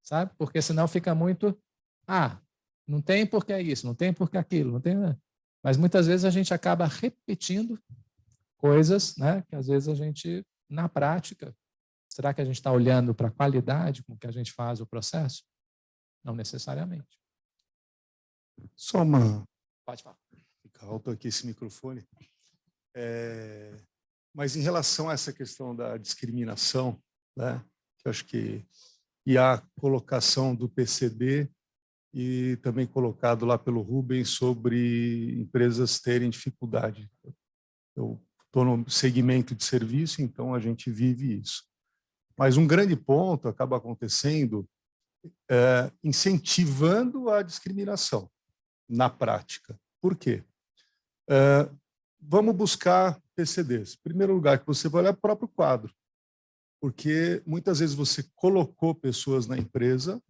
sabe? Porque senão fica muito, não tem porque é isso, não tem porque aquilo, não tem, né? Mas muitas vezes a gente acaba repetindo coisas, né? Que às vezes a gente, na prática, será que a gente está olhando para a qualidade com que a gente faz o processo? Não necessariamente. Só uma... Pode falar. Fica alto aqui esse microfone. Mas em relação a essa questão da discriminação, né, que eu acho que e a colocação do PCD e também colocado lá pelo Rubens sobre empresas terem dificuldade. Eu estou no segmento de serviço, então a gente vive isso. Mas um grande ponto acaba acontecendo incentivando a discriminação na prática. Por quê? Vamos buscar PCDs. Em primeiro lugar, que você vai olhar o próprio quadro, porque muitas vezes você colocou pessoas na empresa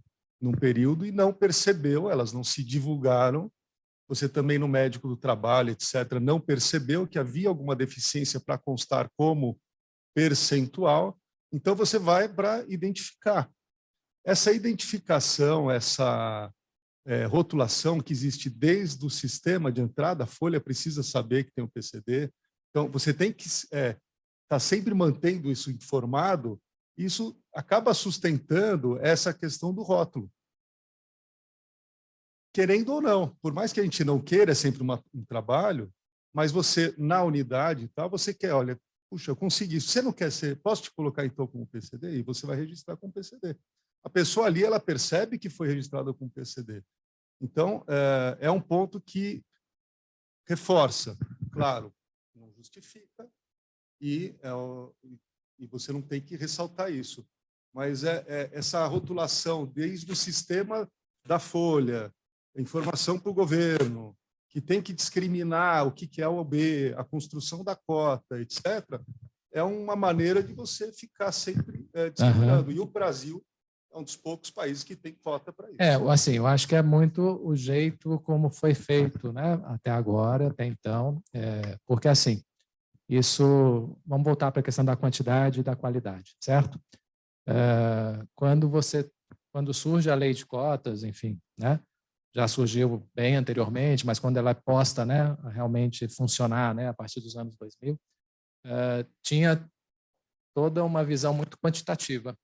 num período e não percebeu, elas não se divulgaram, você também no médico do trabalho, etc., não percebeu que havia alguma deficiência para constar como percentual, então você vai para identificar. Essa identificação, essa rotulação que existe desde o sistema de entrada, a folha precisa saber que tem um PCD, então você tem que estar sempre mantendo isso informado, isso acaba sustentando essa questão do rótulo. Querendo ou não, por mais que a gente não queira, é sempre um trabalho, mas você, na unidade, tá, você quer, olha, puxa, eu consegui, você não quer ser, posso te colocar então como PCD? E você vai registrar como PCD. A pessoa ali, ela percebe que foi registrada como PCD. Então, é um ponto que reforça, claro, não justifica, e você não tem que ressaltar isso. Mas essa rotulação desde o sistema da folha, informação para o governo, que tem que discriminar o que é o OB, a construção da cota, etc., é uma maneira de você ficar sempre discriminando. E o Brasil é um dos poucos países que tem cota para isso. Assim, eu acho que é muito o jeito como foi feito, né, até agora, até então, porque assim, isso, vamos voltar para a questão da quantidade e da qualidade, certo? Quando surge a lei de cotas, enfim, né, já surgiu bem anteriormente, mas quando ela é posta, né, a realmente funcionar, né, a partir dos anos 2000, tinha toda uma visão muito quantitativa.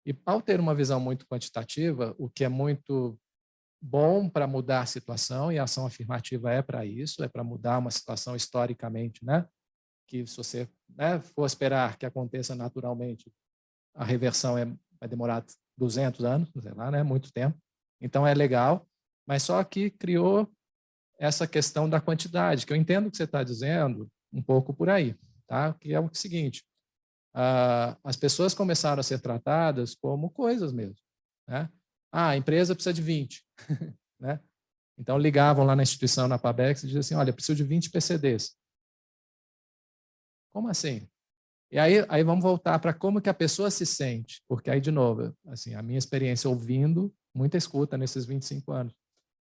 E ao ter uma visão muito quantitativa, o que é muito bom para mudar a situação, e a ação afirmativa é para isso, é para mudar uma situação historicamente, né? Que se você, né, for esperar que aconteça naturalmente, a reversão vai demorar 200 anos, sei lá, né? Muito tempo. Então é legal, mas só que criou essa questão da quantidade, que eu entendo o que você está dizendo, um pouco por aí, tá? Que é o seguinte, as pessoas começaram a ser tratadas como coisas mesmo, né? A empresa precisa de 20, né? Então ligavam lá na instituição, na Pabex, e diziam assim, olha, preciso de 20 PCDs. Como assim? E aí vamos voltar para como que a pessoa se sente, porque aí, de novo, assim, a minha experiência ouvindo, muita escuta nesses 25 anos,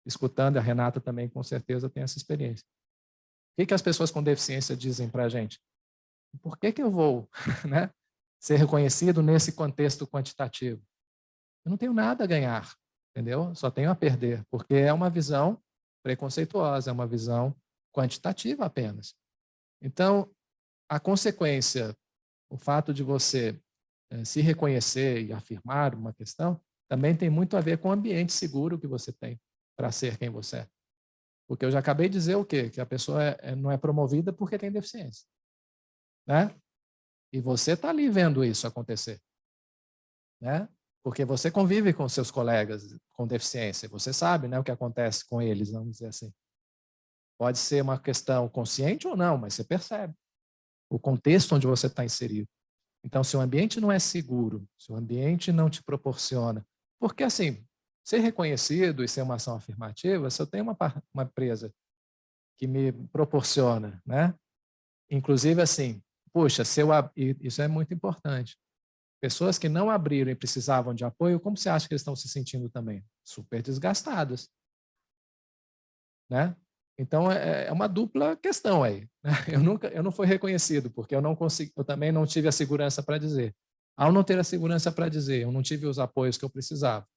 escutando, a Renata também com certeza tem essa experiência. O que as pessoas com deficiência dizem para a gente? Por que eu vou, né, ser reconhecido nesse contexto quantitativo? Eu não tenho nada a ganhar. entendeu? Só tenho a perder, porque é uma visão preconceituosa, é uma visão quantitativa apenas. Então, a consequência, o fato de você se reconhecer e afirmar uma questão, também tem muito a ver com o ambiente seguro que você tem para ser quem você é. Porque eu já acabei de dizer o quê? Que a pessoa não é promovida porque tem deficiência, né? E você está ali vendo isso acontecer, né? Porque você convive com seus colegas com deficiência, você sabe, né, o que acontece com eles, vamos dizer assim. Pode ser uma questão consciente ou não, mas você percebe o contexto onde você está inserido. Então, se o ambiente não é seguro, se o ambiente não te proporciona, porque assim, ser reconhecido e ser uma ação afirmativa, se eu tenho uma empresa que me proporciona, né? Inclusive assim, puxa, isso é muito importante. Pessoas que não abriram e precisavam de apoio, como você acha que eles estão se sentindo também? Super desgastadas, né? Então, é uma dupla questão aí, né? Eu não fui reconhecido, porque eu também não tive a segurança para dizer. Ao não ter a segurança para dizer, eu não tive os apoios que eu precisava.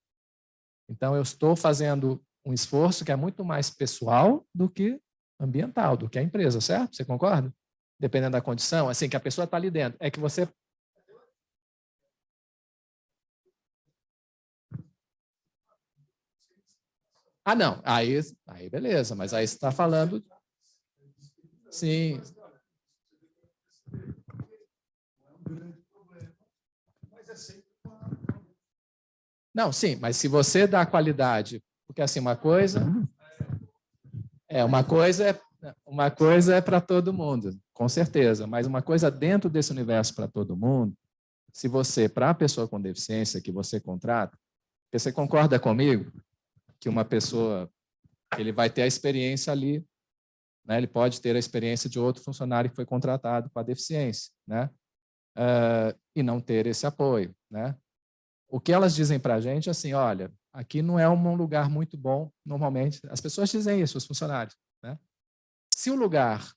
Então, eu estou fazendo um esforço que é muito mais pessoal do que ambiental, do que a empresa, certo? Você concorda? Dependendo da condição, assim, que a pessoa está ali dentro. É que você... Ah, não. Aí beleza, mas aí você está falando... Sim. Não, sim, mas se você dá qualidade, porque assim, uma coisa é para todo mundo, com certeza, mas uma coisa dentro desse universo para todo mundo, se você, para a pessoa com deficiência que você contrata, porque você concorda comigo que uma pessoa, ele vai ter a experiência ali, né? Ele pode ter a experiência de outro funcionário que foi contratado com a deficiência, né? E não ter esse apoio, né? O que elas dizem para a gente é assim, olha, aqui não é um lugar muito bom, normalmente, as pessoas dizem isso, os funcionários, né? Se o lugar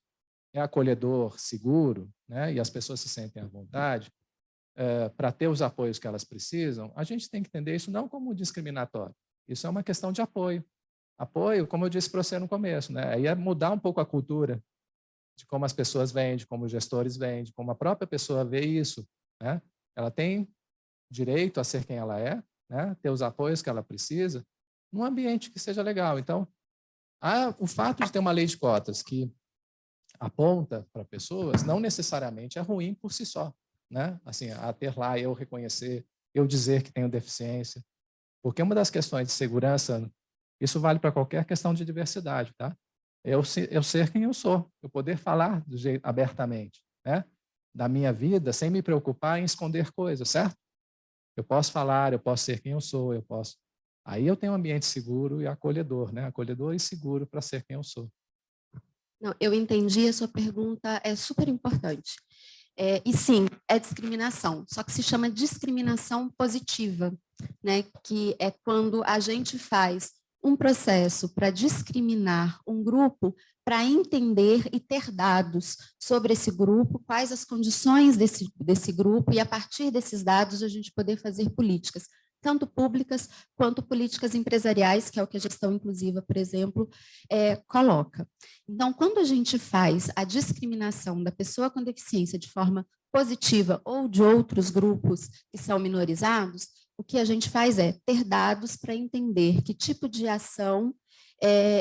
é acolhedor, seguro, né, e as pessoas se sentem à vontade, para ter os apoios que elas precisam, a gente tem que entender isso não como discriminatório, isso é uma questão de apoio. Apoio, como eu disse para você no começo, né, aí é mudar um pouco a cultura de como as pessoas veem, de como os gestores veem, de como a própria pessoa vê isso, né? Ela tem direito a ser quem ela é, né? Ter os apoios que ela precisa, num ambiente que seja legal. Então, o fato de ter uma lei de cotas que aponta para pessoas não necessariamente é ruim por si só, né? Assim, a ter lá eu reconhecer, eu dizer que tenho deficiência, porque uma das questões de segurança, isso vale para qualquer questão de diversidade, tá? Eu ser quem eu sou, eu poder falar abertamente, né? Da minha vida, sem me preocupar em esconder coisas, certo? Eu posso falar, eu posso ser quem eu sou, eu posso... Aí eu tenho um ambiente seguro e acolhedor, né? Acolhedor e seguro para ser quem eu sou. Não, eu entendi, a sua pergunta é super importante. E sim, é discriminação, só que se chama discriminação positiva, né? Que é quando a gente faz um processo para discriminar um grupo, para entender e ter dados sobre esse grupo, quais as condições desse grupo, e a partir desses dados a gente poder fazer políticas, tanto públicas quanto políticas empresariais, que é o que a gestão inclusiva, por exemplo, coloca. Então, quando a gente faz a discriminação da pessoa com deficiência de forma positiva ou de outros grupos que são minorizados, o que a gente faz é ter dados para entender que tipo de ação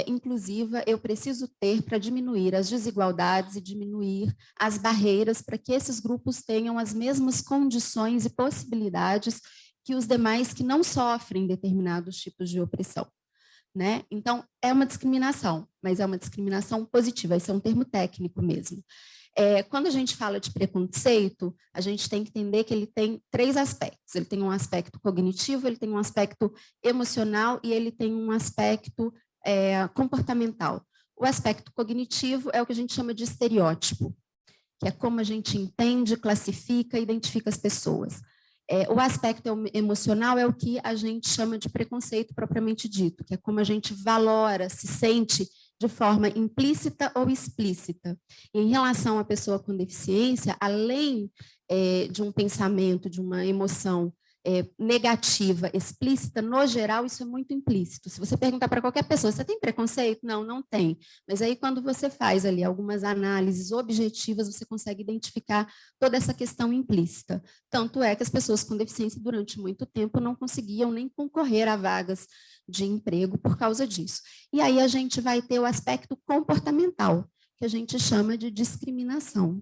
inclusiva eu preciso ter para diminuir as desigualdades e diminuir as barreiras para que esses grupos tenham as mesmas condições e possibilidades que os demais que não sofrem determinados tipos de opressão, né? Então, é uma discriminação, mas é uma discriminação positiva, esse é um termo técnico mesmo. Quando a gente fala de preconceito, a gente tem que entender que ele tem 3 aspectos. Ele tem um aspecto cognitivo, ele tem um aspecto emocional e ele tem um aspecto comportamental. O aspecto cognitivo é o que a gente chama de estereótipo, que é como a gente entende, classifica e identifica as pessoas. O aspecto emocional é o que a gente chama de preconceito propriamente dito, que é como a gente valora, se sente de forma implícita ou explícita. E em relação à pessoa com deficiência, além de um pensamento, de uma emoção negativa, explícita, no geral, isso é muito implícito. Se você perguntar para qualquer pessoa, você tem preconceito? Não, não tem. Mas aí, quando você faz ali algumas análises objetivas, você consegue identificar toda essa questão implícita. Tanto é que as pessoas com deficiência, durante muito tempo, não conseguiam nem concorrer a vagas de emprego por causa disso. E aí a gente vai ter o aspecto comportamental, que a gente chama de discriminação.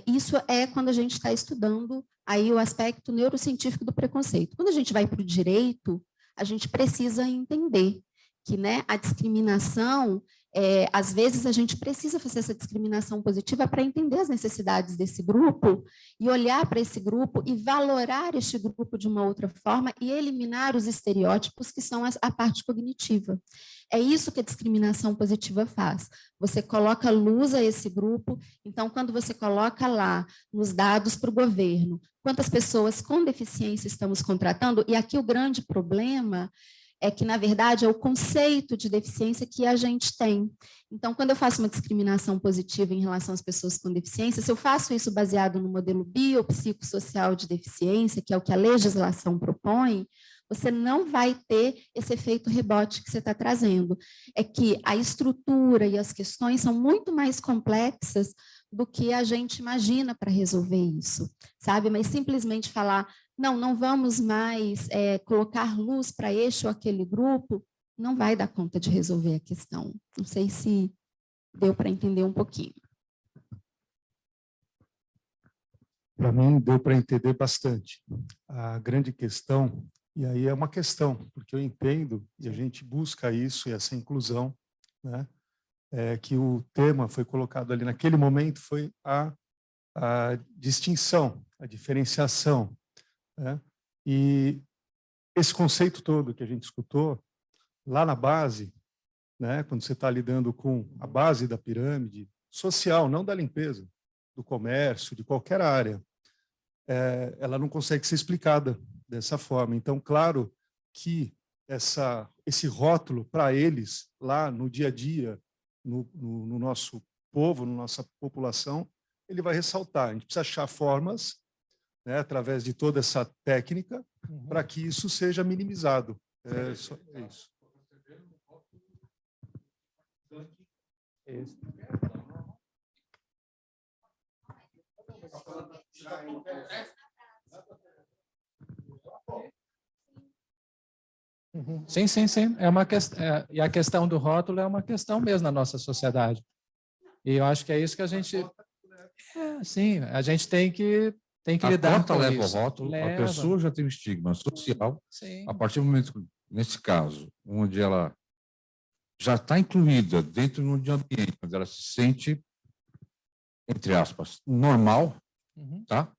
Isso é quando a gente está estudando aí o aspecto neurocientífico do preconceito. Quando a gente vai para o direito, a gente precisa entender que, né, a discriminação, às vezes a gente precisa fazer essa discriminação positiva para entender as necessidades desse grupo e olhar para esse grupo e valorar este grupo de uma outra forma e eliminar os estereótipos que são a parte cognitiva. É isso que a discriminação positiva faz. Você coloca luz a esse grupo, então, quando você coloca lá nos dados para o governo, quantas pessoas com deficiência estamos contratando, e aqui o grande problema é que, na verdade, é o conceito de deficiência que a gente tem. Então, quando eu faço uma discriminação positiva em relação às pessoas com deficiência, se eu faço isso baseado no modelo biopsicossocial de deficiência, que é o que a legislação propõe, você não vai ter esse efeito rebote que você está trazendo. É que a estrutura e as questões são muito mais complexas do que a gente imagina para resolver isso, sabe? Mas simplesmente falar, não vamos mais colocar luz para este ou aquele grupo, não vai dar conta de resolver a questão. Não sei se deu para entender um pouquinho. Para mim, deu para entender bastante. A grande questão, e aí é uma questão, porque eu entendo, e a gente busca isso, e essa inclusão, né? Que o tema foi colocado ali naquele momento, foi a distinção, a diferenciação, né? E esse conceito todo que a gente escutou, lá na base, né, quando você está lidando com a base da pirâmide social, não da limpeza, do comércio, de qualquer área, ela não consegue ser explicada dessa forma. Então, claro que esse rótulo, para eles, lá no dia a dia, no nosso povo, na nossa população, ele vai ressaltar. A gente precisa achar formas, né, através de toda essa técnica, para que isso seja minimizado. É isso. Sim, sim, sim. É uma questão, e a questão do rótulo é uma questão mesmo na nossa sociedade. E eu acho que é isso que a gente... sim, a gente tem que lidar com leva isso. O rótulo, a pessoa já tem um estigma social. Sim. A partir do momento, nesse caso, onde ela já está incluída dentro de um ambiente, onde ela se sente, entre aspas, normal, tá?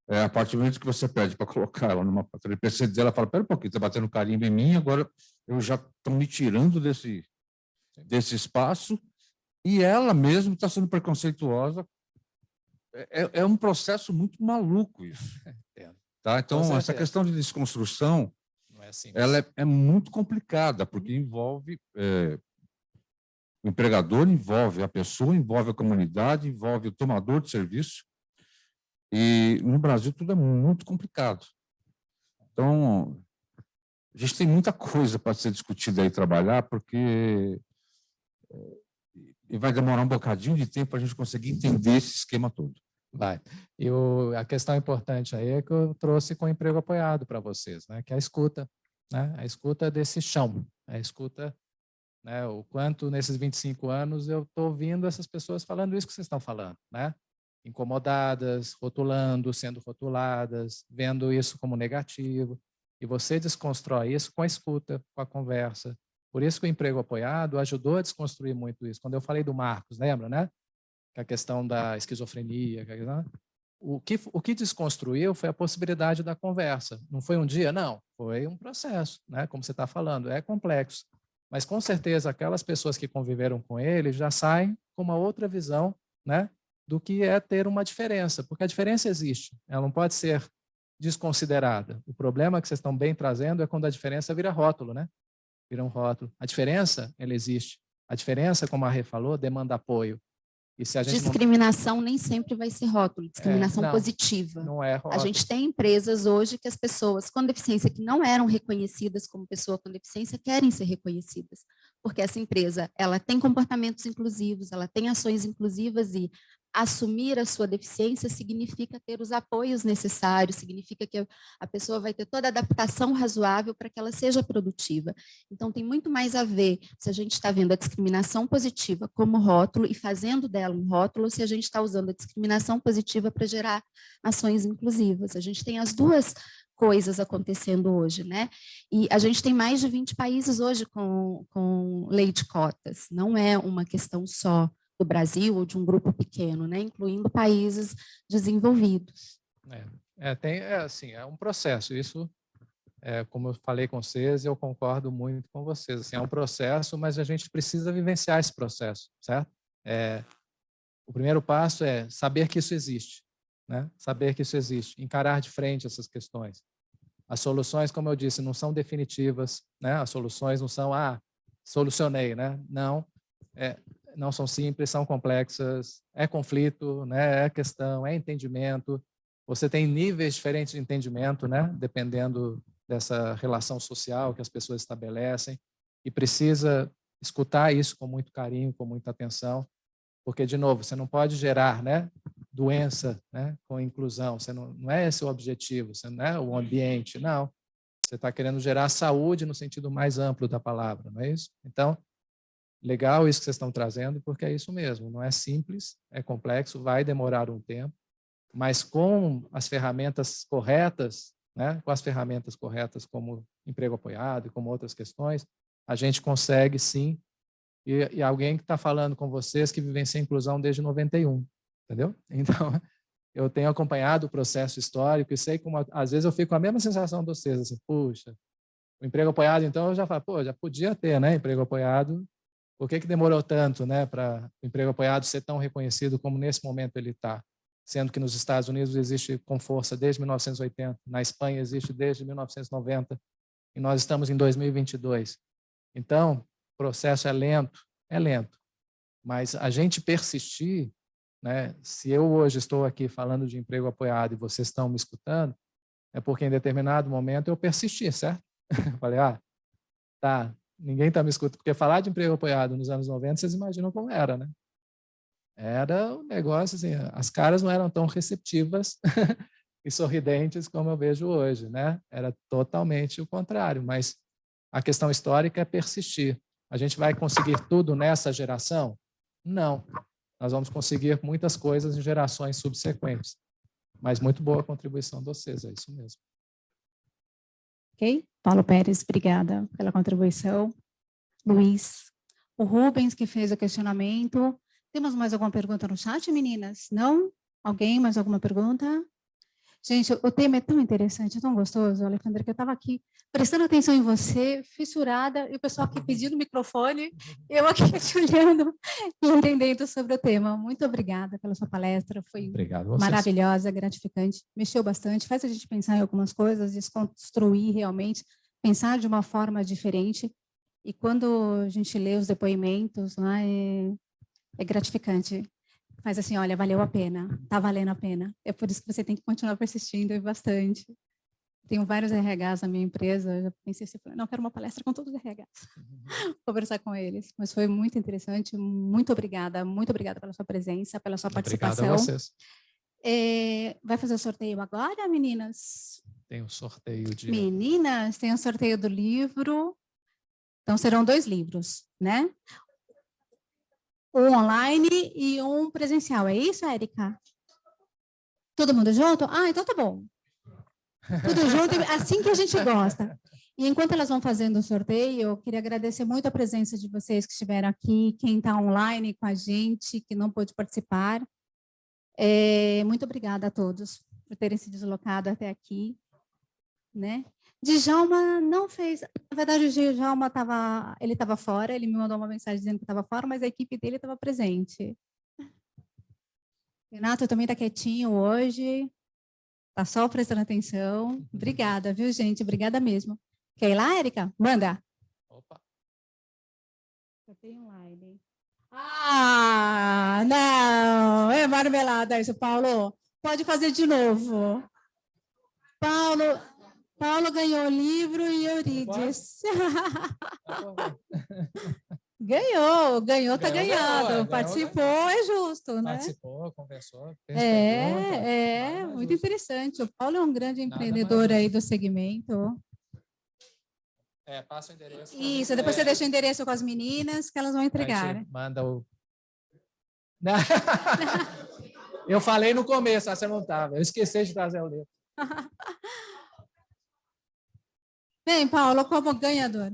A partir do momento que você pede para colocar ela numa patente PCD, ela fala, pera um pouquinho, está batendo carimbo em mim, agora eu já estou me tirando desse espaço, e ela mesma está sendo preconceituosa. É um processo muito maluco isso. Tá? Então, essa questão de desconstrução, não é simples. Ela é muito complicada, porque envolve o empregador, envolve a pessoa, envolve a comunidade, envolve o tomador de serviço. E no Brasil tudo é muito complicado. Então, a gente tem muita coisa para ser discutida e trabalhar, porque vai demorar um bocadinho de tempo para a gente conseguir entender esse esquema todo. Vai. E a questão importante aí é que eu trouxe com o emprego apoiado para vocês, né? Que é a escuta, né? A escuta desse chão, a escuta, né? O quanto nesses 25 anos eu estou ouvindo essas pessoas falando isso que vocês estão falando, né? Incomodadas, rotulando, sendo rotuladas, vendo isso como negativo. E você desconstrói isso com a escuta, com a conversa. Por isso que o emprego apoiado ajudou a desconstruir muito isso. Quando eu falei do Marcos, lembra, né? Que a questão da esquizofrenia, o que desconstruiu foi a possibilidade da conversa. Não foi um dia, não. Foi um processo, né? Como você está falando, é complexo. Mas, com certeza, aquelas pessoas que conviveram com ele já saem com uma outra visão, né? Do que é ter uma diferença, porque a diferença existe, ela não pode ser desconsiderada. O problema que vocês estão bem trazendo é quando a diferença vira rótulo, né? Vira um rótulo. A diferença, ela existe. A diferença, como a Rê falou, demanda apoio. E se a gente discriminação nem sempre vai ser rótulo, discriminação não, positiva. Não é rótulo. A gente tem empresas hoje que as pessoas com deficiência que não eram reconhecidas como pessoa com deficiência querem ser reconhecidas, porque essa empresa ela tem comportamentos inclusivos, ela tem ações inclusivas e assumir a sua deficiência significa ter os apoios necessários, significa que a pessoa vai ter toda a adaptação razoável para que ela seja produtiva. Então, tem muito mais a ver se a gente está vendo a discriminação positiva como rótulo e fazendo dela um rótulo, ou se a gente está usando a discriminação positiva para gerar ações inclusivas. A gente tem as duas coisas acontecendo hoje, né? E a gente tem mais de 20 países hoje com lei de cotas, não é uma questão só do Brasil ou de um grupo pequeno, né? Incluindo países desenvolvidos. É um processo, isso, como eu falei com vocês, eu concordo muito com vocês, assim, é um processo, mas a gente precisa vivenciar esse processo, certo? O primeiro passo é saber que isso existe, né? Saber que isso existe, encarar de frente essas questões. As soluções, como eu disse, não são definitivas, né? As soluções não são, solucionei, né? Não são simples, são complexas, é conflito, né? É questão, é entendimento. Você tem níveis diferentes de entendimento, né? Dependendo dessa relação social que as pessoas estabelecem, e precisa escutar isso com muito carinho, com muita atenção, porque, de novo, você não pode gerar, né, doença, né, com inclusão, você não é esse o objetivo, você não é o ambiente, não. Você está querendo gerar saúde no sentido mais amplo da palavra, não é isso? Então, legal isso que vocês estão trazendo, porque é isso mesmo, não é simples, é complexo, vai demorar um tempo, mas com as ferramentas corretas, né, com as ferramentas corretas como emprego apoiado e como outras questões, a gente consegue sim, e alguém que está falando com vocês que vivencia a inclusão desde 91, entendeu? Então, eu tenho acompanhado o processo histórico e sei como, às vezes eu fico com a mesma sensação de vocês, assim, puxa, o emprego apoiado, então eu já falo, já podia ter, né, emprego apoiado. Por que demorou tanto, né, para o emprego apoiado ser tão reconhecido como nesse momento ele está? Sendo que nos Estados Unidos existe com força desde 1980, na Espanha existe desde 1990, e nós estamos em 2022. Então, o processo é lento, mas a gente persistir, né, se eu hoje estou aqui falando de emprego apoiado e vocês estão me escutando, é porque em determinado momento eu persisti, certo? Eu falei, tá, ninguém está me escutando, porque falar de emprego apoiado nos anos 90, vocês imaginam como era, né? Era um negócio assim, as caras não eram tão receptivas e sorridentes como eu vejo hoje, né? Era totalmente o contrário, mas a questão histórica é persistir. A gente vai conseguir tudo nessa geração? Não. Nós vamos conseguir muitas coisas em gerações subsequentes. Mas muito boa a contribuição de vocês, é isso mesmo. Ok? Paulo Pérez, obrigada pela contribuição. Luiz. O Rubens, que fez o questionamento. Temos mais alguma pergunta no chat, meninas? Não? Alguém, mais alguma pergunta? Gente, o tema é tão interessante, tão gostoso, Alexandre, que eu estava aqui prestando atenção em você, fissurada, e o pessoal aqui pedindo o microfone, eu aqui te olhando e entendendo sobre o tema. Muito obrigada pela sua palestra, foi maravilhosa, gratificante, mexeu bastante, faz a gente pensar em algumas coisas, desconstruir realmente, pensar de uma forma diferente, e quando a gente lê os depoimentos, né, é gratificante. Faz assim, olha, valeu a pena, tá valendo a pena. É por isso que você tem que continuar persistindo e bastante. Tenho vários RHs na minha empresa, já pensei assim, não, quero uma palestra com todos os RHs, conversar com eles. Mas foi muito interessante, muito obrigada pela sua presença, pela sua participação. Obrigado a vocês. Vai fazer o sorteio agora, meninas? Tem um sorteio de... Meninas, tem um sorteio do livro. Então, serão 2 livros, né? Um online e um presencial. É isso, Érica? Todo mundo junto? Então tá bom. Tudo junto, assim que a gente gosta. E enquanto elas vão fazendo o sorteio, eu queria agradecer muito a presença de vocês que estiveram aqui, quem está online com a gente, que não pôde participar. Muito obrigada a todos por terem se deslocado até aqui, né? Djalma não fez, na verdade o Djalma estava fora, ele me mandou uma mensagem dizendo que estava fora, mas a equipe dele estava presente. Renato também está quietinho hoje, está só prestando atenção. Obrigada, viu, gente? Obrigada mesmo. Quer ir lá, Érica? Manda. Opa. Eu tenho online. Não! marmelada, isso, Paulo. Pode fazer de novo. Paulo ganhou o livro e Eurídice. Ganhou, tá ganhado. Participou, é justo, né? Participou, conversou, fez pergunta. Muito interessante. O Paulo é um grande empreendedor aí do segmento. Passa o endereço. Isso, depois você deixa o endereço com as meninas, que elas vão entregar. Manda o... Eu falei no começo, você não estava. Eu esqueci de trazer o livro. Bem, Paulo, como ganhador.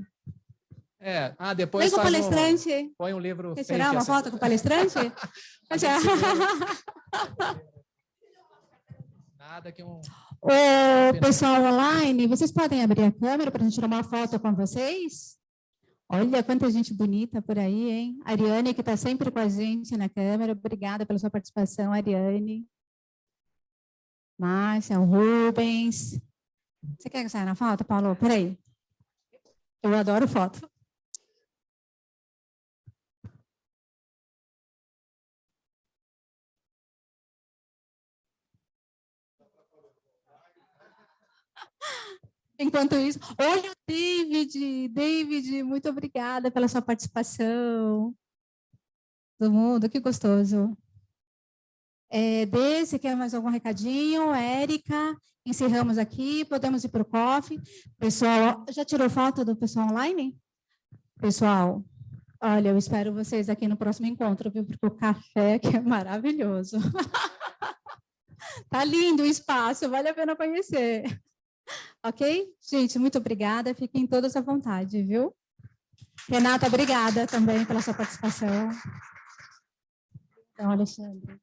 Depois com o palestrante. Põe um livro. Quer tirar uma foto com o palestrante? Nada que um... O pessoal online, vocês podem abrir a câmera para a gente tirar uma foto com vocês? Olha quanta gente bonita por aí, hein? Ariane, que está sempre com a gente na câmera. Obrigada pela sua participação, Ariane. Márcia, Rubens. Você quer que saia na foto, Paulo? Peraí. Eu adoro foto. Enquanto isso, olha o David, muito obrigada pela sua participação. Todo mundo, que gostoso. Dê, você quer mais algum recadinho? Érica, encerramos aqui, podemos ir para o coffee. Pessoal, já tirou foto do pessoal online? Pessoal, olha, eu espero vocês aqui no próximo encontro, viu? Porque o café aqui é maravilhoso. Tá lindo o espaço, vale a pena conhecer. Ok? Gente, muito obrigada. Fiquem todos à vontade, viu? Renata, obrigada também pela sua participação. Então, Alexandre.